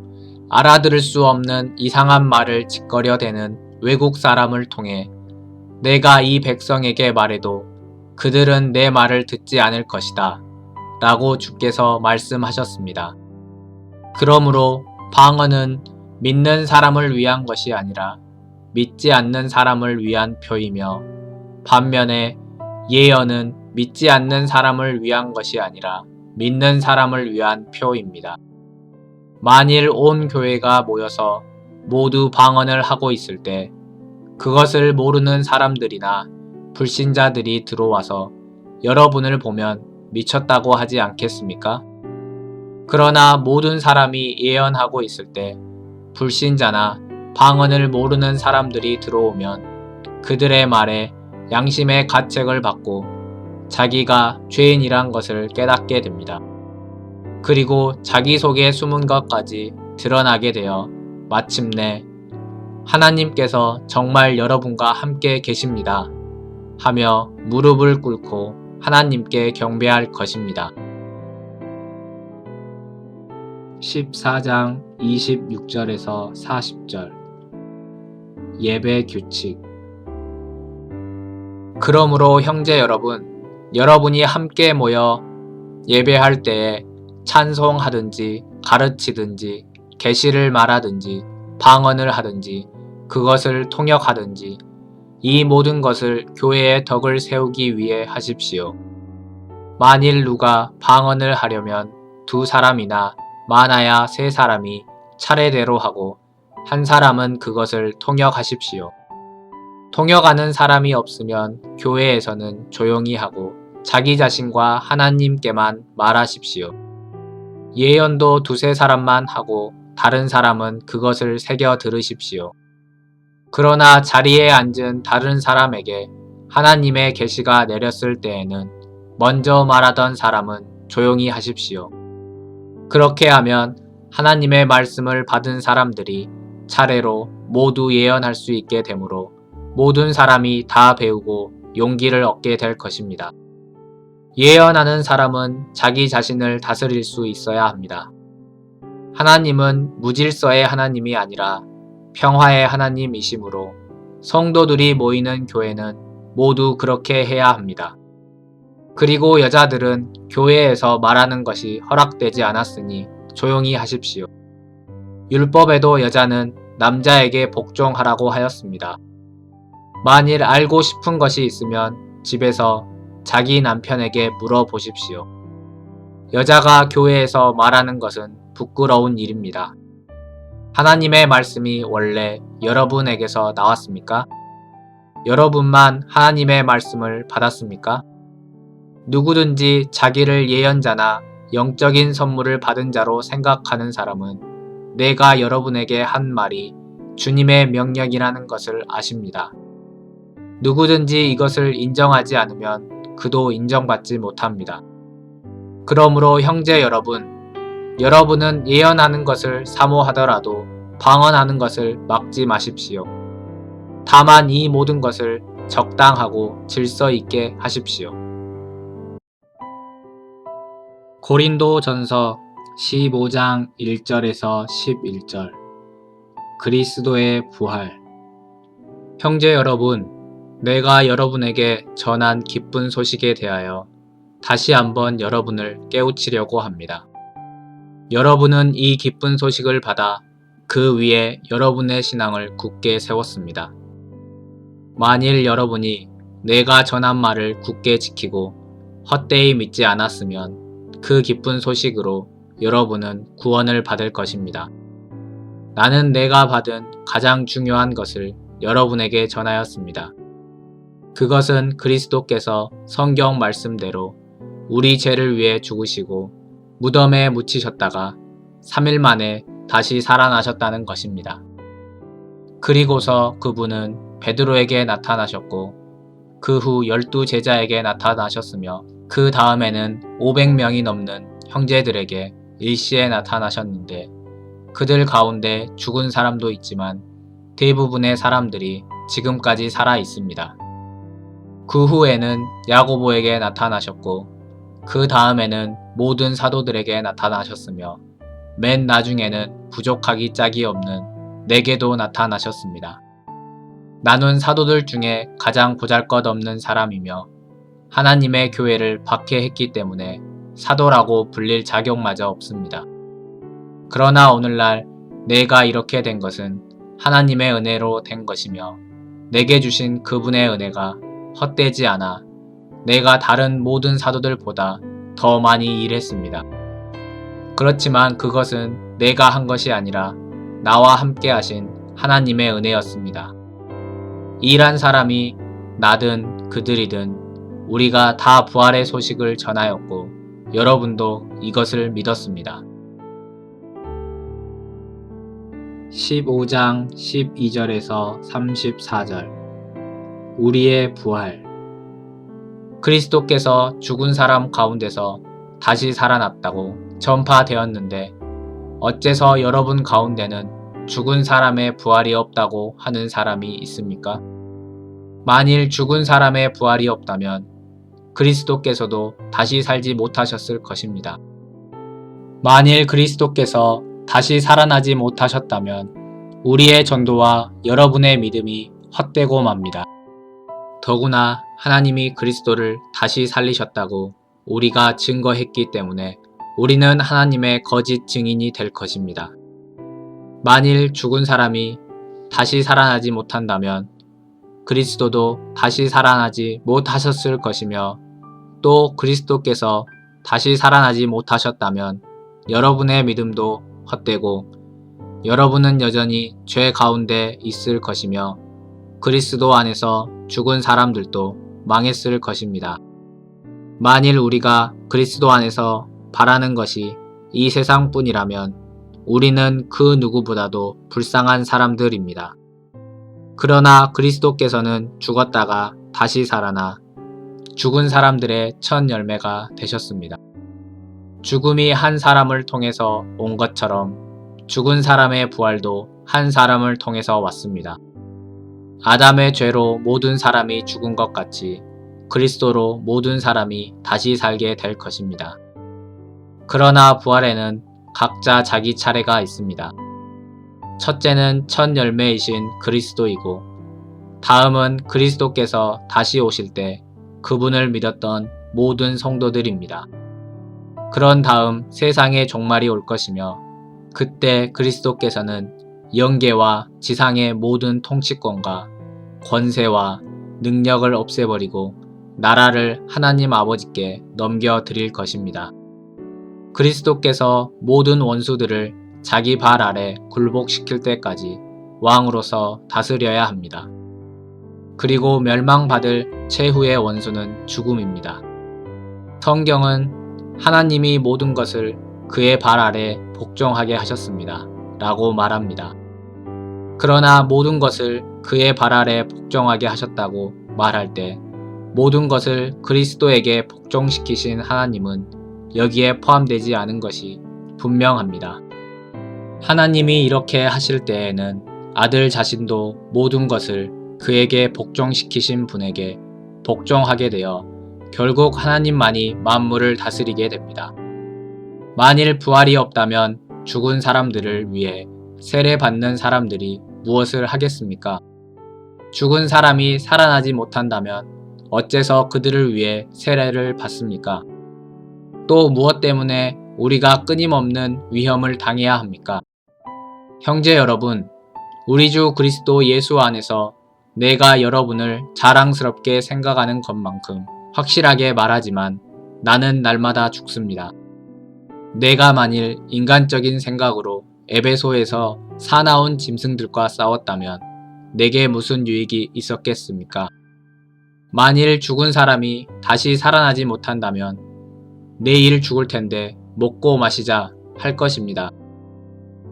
알아들을 수 없는 이상한 말을 짓거려대는 외국 사람을 통해 내가 이 백성에게 말해도 그들은 내 말을 듣지 않을 것이다 라고 주께서 말씀하셨습니다. 그러므로 방언은 믿는 사람을 위한 것이 아니라 믿지 않는 사람을 위한 표이며 반면에 예언은 믿지 않는 사람을 위한 것이 아니라 믿는 사람을 위한 표입니다. 만일 온 교회가 모여서 모두 방언을 하고 있을 때 그것을 모르는 사람들이나 불신자들이 들어와서 여러분을 보면 미쳤다고 하지 않겠습니까? 그러나 모든 사람이 예언하고 있을 때 불신자나 방언을 모르는 사람들이 들어오면 그들의 말에 양심의 가책을 받고 자기가 죄인이란 것을 깨닫게 됩니다. 그리고 자기 속에 숨은 것까지 드러나게 되어 마침내 하나님께서 정말 여러분과 함께 계십니다 하며 무릎을 꿇고 하나님께 경배할 것입니다. 14장 26절에서 40절 예배 규칙. 그러므로 형제 여러분, 여러분이 함께 모여 예배할 때에 찬송하든지 가르치든지 계시를 말하든지 방언을 하든지 그것을 통역하든지 이 모든 것을 교회의 덕을 세우기 위해 하십시오. 만일 누가 방언을 하려면 2사람이나 많아야 3사람이 차례대로 하고 한 사람은 그것을 통역하십시오. 통역하는 사람이 없으면 교회에서는 조용히 하고 자기 자신과 하나님께만 말하십시오. 예언도 2-3사람만 하고 다른 사람은 그것을 새겨 들으십시오. 그러나 자리에 앉은 다른 사람에게 하나님의 계시가 내렸을 때에는 먼저 말하던 사람은 조용히 하십시오. 그렇게 하면 하나님의 말씀을 받은 사람들이 차례로 모두 예언할 수 있게 되므로 모든 사람이 다 배우고 용기를 얻게 될 것입니다. 예언하는 사람은 자기 자신을 다스릴 수 있어야 합니다. 하나님은 무질서의 하나님이 아니라 평화의 하나님이시므로 성도들이 모이는 교회는 모두 그렇게 해야 합니다. 그리고 여자들은 교회에서 말하는 것이 허락되지 않았으니 조용히 하십시오. 율법에도 여자는 남자에게 복종하라고 하였습니다. 만일 알고 싶은 것이 있으면 집에서 자기 남편에게 물어보십시오. 여자가 교회에서 말하는 것은 부끄러운 일입니다. 하나님의 말씀이 원래 여러분에게서 나왔습니까? 여러분만 하나님의 말씀을 받았습니까? 누구든지 자기를 예언자나 영적인 선물을 받은 자로 생각하는 사람은 내가 여러분에게 한 말이 주님의 명령이라는 것을 아십니다. 누구든지 이것을 인정하지 않으면 그도 인정받지 못합니다. 그러므로 형제 여러분, 여러분은 예언하는 것을 사모하더라도 방언하는 것을 막지 마십시오. 다만 이 모든 것을 적당하고 질서 있게 하십시오. 고린도전서 15장 1절에서 11절 그리스도의 부활. 형제 여러분, 내가 여러분에게 전한 기쁜 소식에 대하여 다시 한번 여러분을 깨우치려고 합니다. 여러분은 이 기쁜 소식을 받아 그 위에 여러분의 신앙을 굳게 세웠습니다. 만일 여러분이 내가 전한 말을 굳게 지키고 헛되이 믿지 않았으면 그 기쁜 소식으로 여러분은 구원을 받을 것입니다. 나는 내가 받은 가장 중요한 것을 여러분에게 전하였습니다. 그것은 그리스도께서 성경 말씀대로 우리 죄를 위해 죽으시고 무덤에 묻히셨다가 3일 만에 다시 살아나셨다는 것입니다. 그리고서 그분은 베드로에게 나타나셨고 그 후 12제자에게 나타나셨으며 그 다음에는 500명이 넘는 형제들에게 일시에 나타나셨는데 그들 가운데 죽은 사람도 있지만 대부분의 사람들이 지금까지 살아 있습니다. 그 후에는 야고보에게 나타나셨고 그 다음에는 모든 사도들에게 나타나셨으며 맨 나중에는 부족하기 짝이 없는 내게도 나타나셨습니다. 나는 사도들 중에 가장 보잘것없는 사람이며 하나님의 교회를 박해했기 때문에 사도라고 불릴 자격마저 없습니다. 그러나 오늘날 내가 이렇게 된 것은 하나님의 은혜로 된 것이며 내게 주신 그분의 은혜가 헛되지 않아 내가 다른 모든 사도들보다 더 많이 일했습니다. 그렇지만 그것은 내가 한 것이 아니라 나와 함께 하신 하나님의 은혜였습니다. 일한 사람이 나든 그들이든 우리가 다 부활의 소식을 전하였고 여러분도 이것을 믿었습니다. 15장 12절에서 34절 우리의 부활 그리스도께서 죽은 사람 가운데서 다시 살아났다고 전파되었는데 어째서 여러분 가운데는 죽은 사람의 부활이 없다고 하는 사람이 있습니까? 만일 죽은 사람의 부활이 없다면 그리스도께서도 다시 살지 못하셨을 것입니다. 만일 그리스도께서 다시 살아나지 못하셨다면 우리의 전도와 여러분의 믿음이 헛되고 맙니다. 더구나 하나님이 그리스도를 다시 살리셨다고 우리가 증거했기 때문에 우리는 하나님의 거짓 증인이 될 것입니다. 만일 죽은 사람이 다시 살아나지 못한다면 그리스도도 다시 살아나지 못하셨을 것이며 또 그리스도께서 다시 살아나지 못하셨다면 여러분의 믿음도 헛되고 여러분은 여전히 죄 가운데 있을 것이며 그리스도 안에서 죽은 사람들도 망했을 것입니다. 만일 우리가 그리스도 안에서 바라는 것이 이 세상뿐이라면 우리는 그 누구보다도 불쌍한 사람들입니다. 그러나 그리스도께서는 죽었다가 다시 살아나 죽은 사람들의 첫 열매가 되셨습니다. 죽음이 한 사람을 통해서 온 것처럼 죽은 사람의 부활도 한 사람을 통해서 왔습니다. 아담의 죄로 모든 사람이 죽은 것 같이 그리스도로 모든 사람이 다시 살게 될 것입니다. 그러나 부활에는 각자 자기 차례가 있습니다. 첫째는 첫 열매이신 그리스도이고 다음은 그리스도께서 다시 오실 때 그분을 믿었던 모든 성도들입니다. 그런 다음 세상의 종말이 올 것이며 그때 그리스도께서는 영계와 지상의 모든 통치권과 권세와 능력을 없애버리고 나라를 하나님 아버지께 넘겨드릴 것입니다. 그리스도께서 모든 원수들을 자기 발 아래 굴복시킬 때까지 왕으로서 다스려야 합니다. 그리고 멸망받을 최후의 원수는 죽음입니다. 성경은 하나님이 모든 것을 그의 발 아래 복종하게 하셨습니다. 라고 말합니다. 그러나 모든 것을 그의 발 아래 복종하게 하셨다고 말할 때 모든 것을 그리스도에게 복종시키신 하나님은 여기에 포함되지 않은 것이 분명합니다. 하나님이 이렇게 하실 때에는 아들 자신도 모든 것을 그에게 복종시키신 분에게 복종하게 되어 결국 하나님만이 만물을 다스리게 됩니다. 만일 부활이 없다면 죽은 사람들을 위해 세례받는 사람들이 무엇을 하겠습니까? 죽은 사람이 살아나지 못한다면 어째서 그들을 위해 세례를 받습니까? 또 무엇 때문에 우리가 끊임없는 위험을 당해야 합니까? 형제 여러분, 우리 주 그리스도 예수 안에서 내가 여러분을 자랑스럽게 생각하는 것만큼 확실하게 말하지만 나는 날마다 죽습니다. 내가 만일 인간적인 생각으로 에베소에서 사나운 짐승들과 싸웠다면 내게 무슨 유익이 있었겠습니까? 만일 죽은 사람이 다시 살아나지 못한다면 내일 죽을 텐데 먹고 마시자 할 것입니다.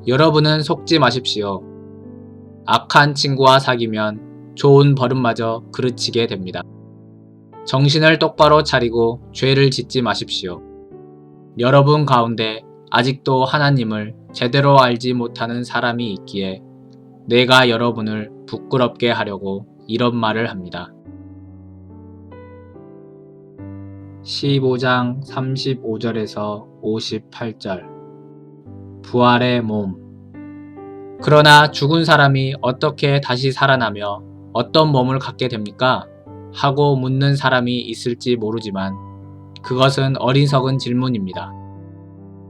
여러분은 속지 마십시오. 악한 친구와 사귀면 좋은 버릇마저 그르치게 됩니다. 정신을 똑바로 차리고 죄를 짓지 마십시오. 여러분 가운데 아직도 하나님을 제대로 알지 못하는 사람이 있기에 내가 여러분을 부끄럽게 하려고 이런 말을 합니다. 15장 35절에서 58절 부활의 몸. 그러나 죽은 사람이 어떻게 다시 살아나며 어떤 몸을 갖게 됩니까? 하고 묻는 사람이 있을지 모르지만 그것은 어리석은 질문입니다.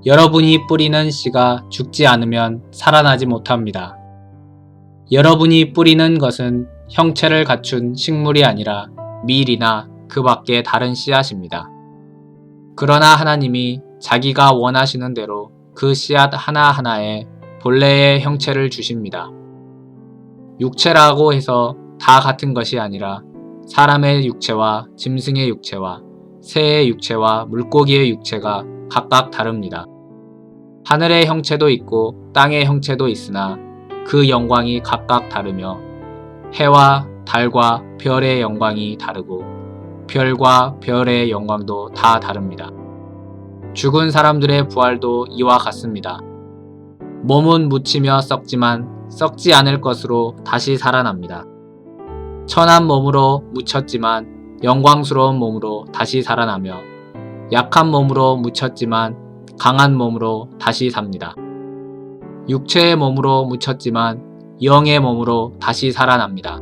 여러분이 뿌리는 씨가 죽지 않으면 살아나지 못합니다. 여러분이 뿌리는 것은 형체를 갖춘 식물이 아니라 밀이나 그 밖의 다른 씨앗입니다. 그러나 하나님이 자기가 원하시는 대로 그 씨앗 하나하나에 본래의 형체를 주십니다. 육체라고 해서 다 같은 것이 아니라 사람의 육체와 짐승의 육체와 새의 육체와 물고기의 육체가 각각 다릅니다. 하늘의 형체도 있고 땅의 형체도 있으나 그 영광이 각각 다르며 해와 달과 별의 영광이 다르고 별과 별의 영광도 다 다릅니다. 죽은 사람들의 부활도 이와 같습니다. 몸은 묻히며 썩지만 썩지 않을 것으로 다시 살아납니다. 천한 몸으로 묻혔지만 영광스러운 몸으로 다시 살아나며 약한 몸으로 묻혔지만 강한 몸으로 다시 삽니다. 육체의 몸으로 묻혔지만 영의 몸으로 다시 살아납니다.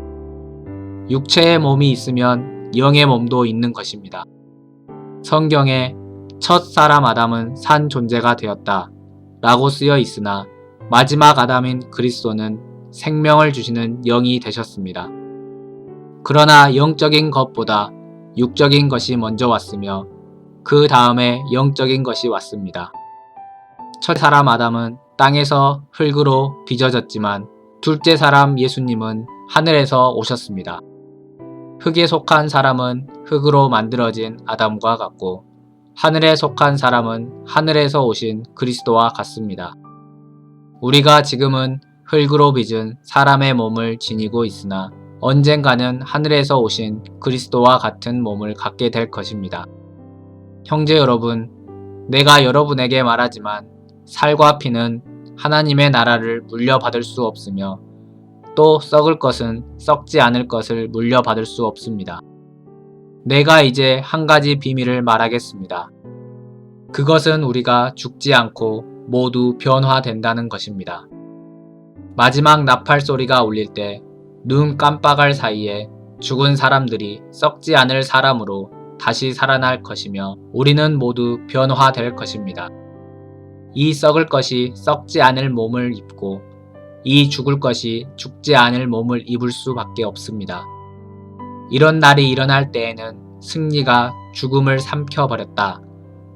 육체의 몸이 있으면 영의 몸도 있는 것입니다. 성경에 첫 사람 아담은 산 존재가 되었다 라고 쓰여 있으나 마지막 아담인 그리스도는 생명을 주시는 영이 되셨습니다. 그러나 영적인 것보다 육적인 것이 먼저 왔으며 그 다음에 영적인 것이 왔습니다. 첫 사람 아담은 땅에서 흙으로 빚어졌지만 둘째 사람 예수님은 하늘에서 오셨습니다. 흙에 속한 사람은 흙으로 만들어진 아담과 같고 하늘에 속한 사람은 하늘에서 오신 그리스도와 같습니다. 우리가 지금은 흙으로 빚은 사람의 몸을 지니고 있으나 언젠가는 하늘에서 오신 그리스도와 같은 몸을 갖게 될 것입니다. 형제 여러분, 내가 여러분에게 말하지만 살과 피는 하나님의 나라를 물려받을 수 없으며 또 썩을 것은 썩지 않을 것을 물려받을 수 없습니다. 내가 이제 한 가지 비밀을 말하겠습니다. 그것은 우리가 죽지 않고 모두 변화된다는 것입니다. 마지막 나팔 소리가 울릴 때 눈 깜빡할 사이에 죽은 사람들이 썩지 않을 사람으로 다시 살아날 것이며 우리는 모두 변화될 것입니다. 이 썩을 것이 썩지 않을 몸을 입고 이 죽을 것이 죽지 않을 몸을 입을 수밖에 없습니다. 이런 날이 일어날 때에는 승리가 죽음을 삼켜버렸다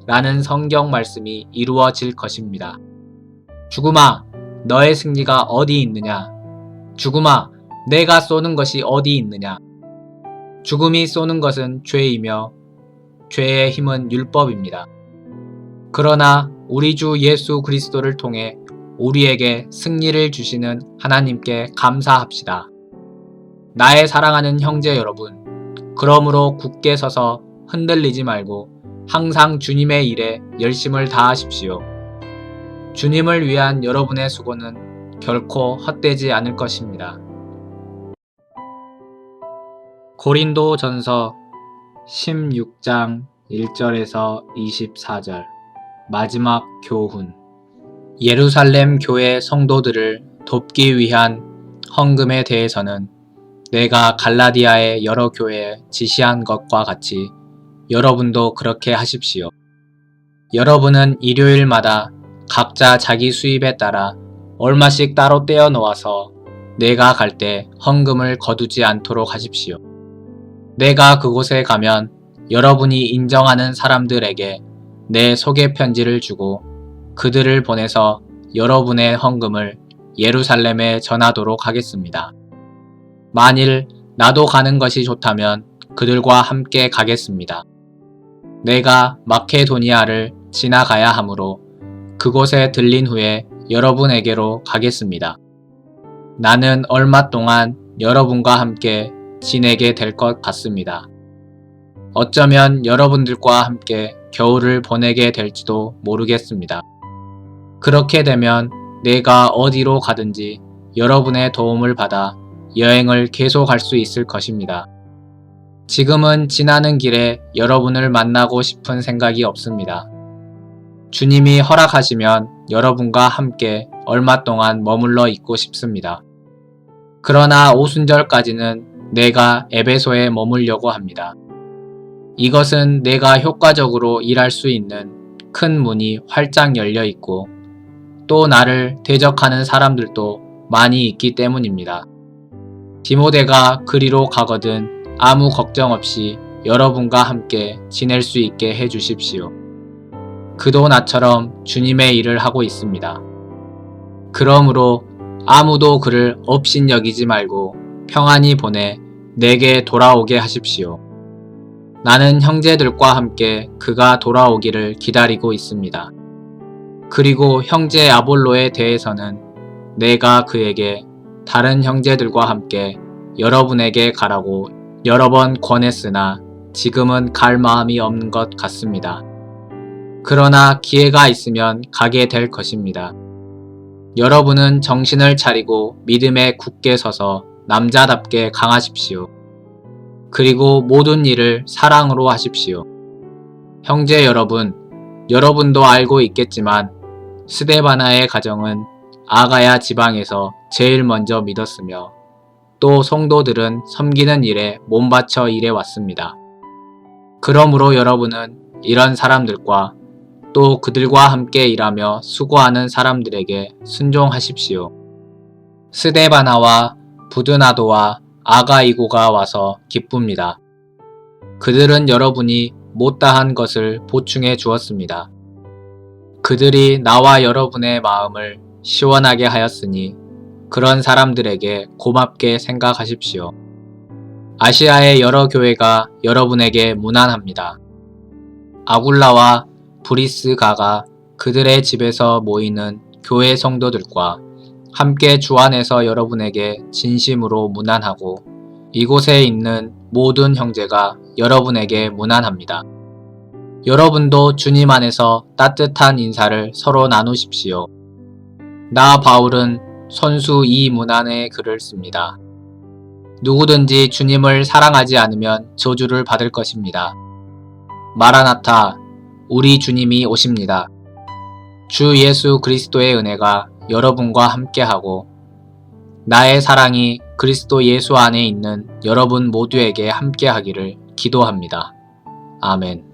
라는 성경 말씀이 이루어질 것입니다. 죽음아, 너의 승리가 어디 있느냐? 죽음아, 내가 쏘는 것이 어디 있느냐? 죽음이 쏘는 것은 죄이며 죄의 힘은 율법입니다. 그러나 우리 주 예수 그리스도를 통해 우리에게 승리를 주시는 하나님께 감사합시다. 나의 사랑하는 형제 여러분, 그러므로 굳게 서서 흔들리지 말고 항상 주님의 일에 열심을 다하십시오. 주님을 위한 여러분의 수고는 결코 헛되지 않을 것입니다. 고린도 전서 16장 1절에서 24절 마지막 교훈. 예루살렘 교회 성도들을 돕기 위한 헌금에 대해서는 내가 갈라디아의 여러 교회에 지시한 것과 같이 여러분도 그렇게 하십시오. 여러분은 일요일마다 각자 자기 수입에 따라 얼마씩 따로 떼어 놓아서 내가 갈 때 헌금을 거두지 않도록 하십시오. 내가 그곳에 가면 여러분이 인정하는 사람들에게 내 소개 편지를 주고 그들을 보내서 여러분의 헌금을 예루살렘에 전하도록 하겠습니다. 만일 나도 가는 것이 좋다면 그들과 함께 가겠습니다. 내가 마케도니아를 지나가야 하므로 그곳에 들린 후에 여러분에게로 가겠습니다. 나는 얼마 동안 여러분과 함께 지내게 될 것 같습니다. 어쩌면 여러분들과 함께 겨울을 보내게 될지도 모르겠습니다. 그렇게 되면 내가 어디로 가든지 여러분의 도움을 받아 여행을 계속할 수 있을 것입니다. 지금은 지나는 길에 여러분을 만나고 싶은 생각이 없습니다. 주님이 허락하시면 여러분과 함께 얼마 동안 머물러 있고 싶습니다. 그러나 오순절까지는 내가 에베소에 머물려고 합니다. 이것은 내가 효과적으로 일할 수 있는 큰 문이 활짝 열려 있고 또 나를 대적하는 사람들도 많이 있기 때문입니다. 디모데가 그리로 가거든 아무 걱정 없이 여러분과 함께 지낼 수 있게 해주십시오. 그도 나처럼 주님의 일을 하고 있습니다. 그러므로 아무도 그를 업신여기지 말고 평안히 보내 내게 돌아오게 하십시오. 나는 형제들과 함께 그가 돌아오기를 기다리고 있습니다. 그리고 형제 아볼로에 대해서는 내가 그에게 다른 형제들과 함께 여러분에게 가라고 여러 번 권했으나 지금은 갈 마음이 없는 것 같습니다. 그러나 기회가 있으면 가게 될 것입니다. 여러분은 정신을 차리고 믿음에 굳게 서서 남자답게 강하십시오. 그리고 모든 일을 사랑으로 하십시오. 형제 여러분, 여러분도 알고 있겠지만 스데바나의 가정은 아가야 지방에서 제일 먼저 믿었으며 또 성도들은 섬기는 일에 몸바쳐 일해왔습니다. 그러므로 여러분은 이런 사람들과 또 그들과 함께 일하며 수고하는 사람들에게 순종하십시오. 스데바나와 부드나도와 아가이고가 와서 기쁩니다. 그들은 여러분이 못다한 것을 보충해 주었습니다. 그들이 나와 여러분의 마음을 시원하게 하였으니 그런 사람들에게 고맙게 생각하십시오. 아시아의 여러 교회가 여러분에게 무난합니다. 아굴라와 브리스가가 그들의 집에서 모이는 교회 성도들과 함께 주 안에서 여러분에게 진심으로 무난하고 이곳에 있는 모든 형제가 여러분에게 무난합니다. 여러분도 주님 안에서 따뜻한 인사를 서로 나누십시오. 나 바울은 손수 이 문안에 글을 씁니다. 누구든지 주님을 사랑하지 않으면 저주를 받을 것입니다. 마라나타, 우리 주님이 오십니다. 주 예수 그리스도의 은혜가 여러분과 함께하고 나의 사랑이 그리스도 예수 안에 있는 여러분 모두에게 함께하기를 기도합니다. 아멘.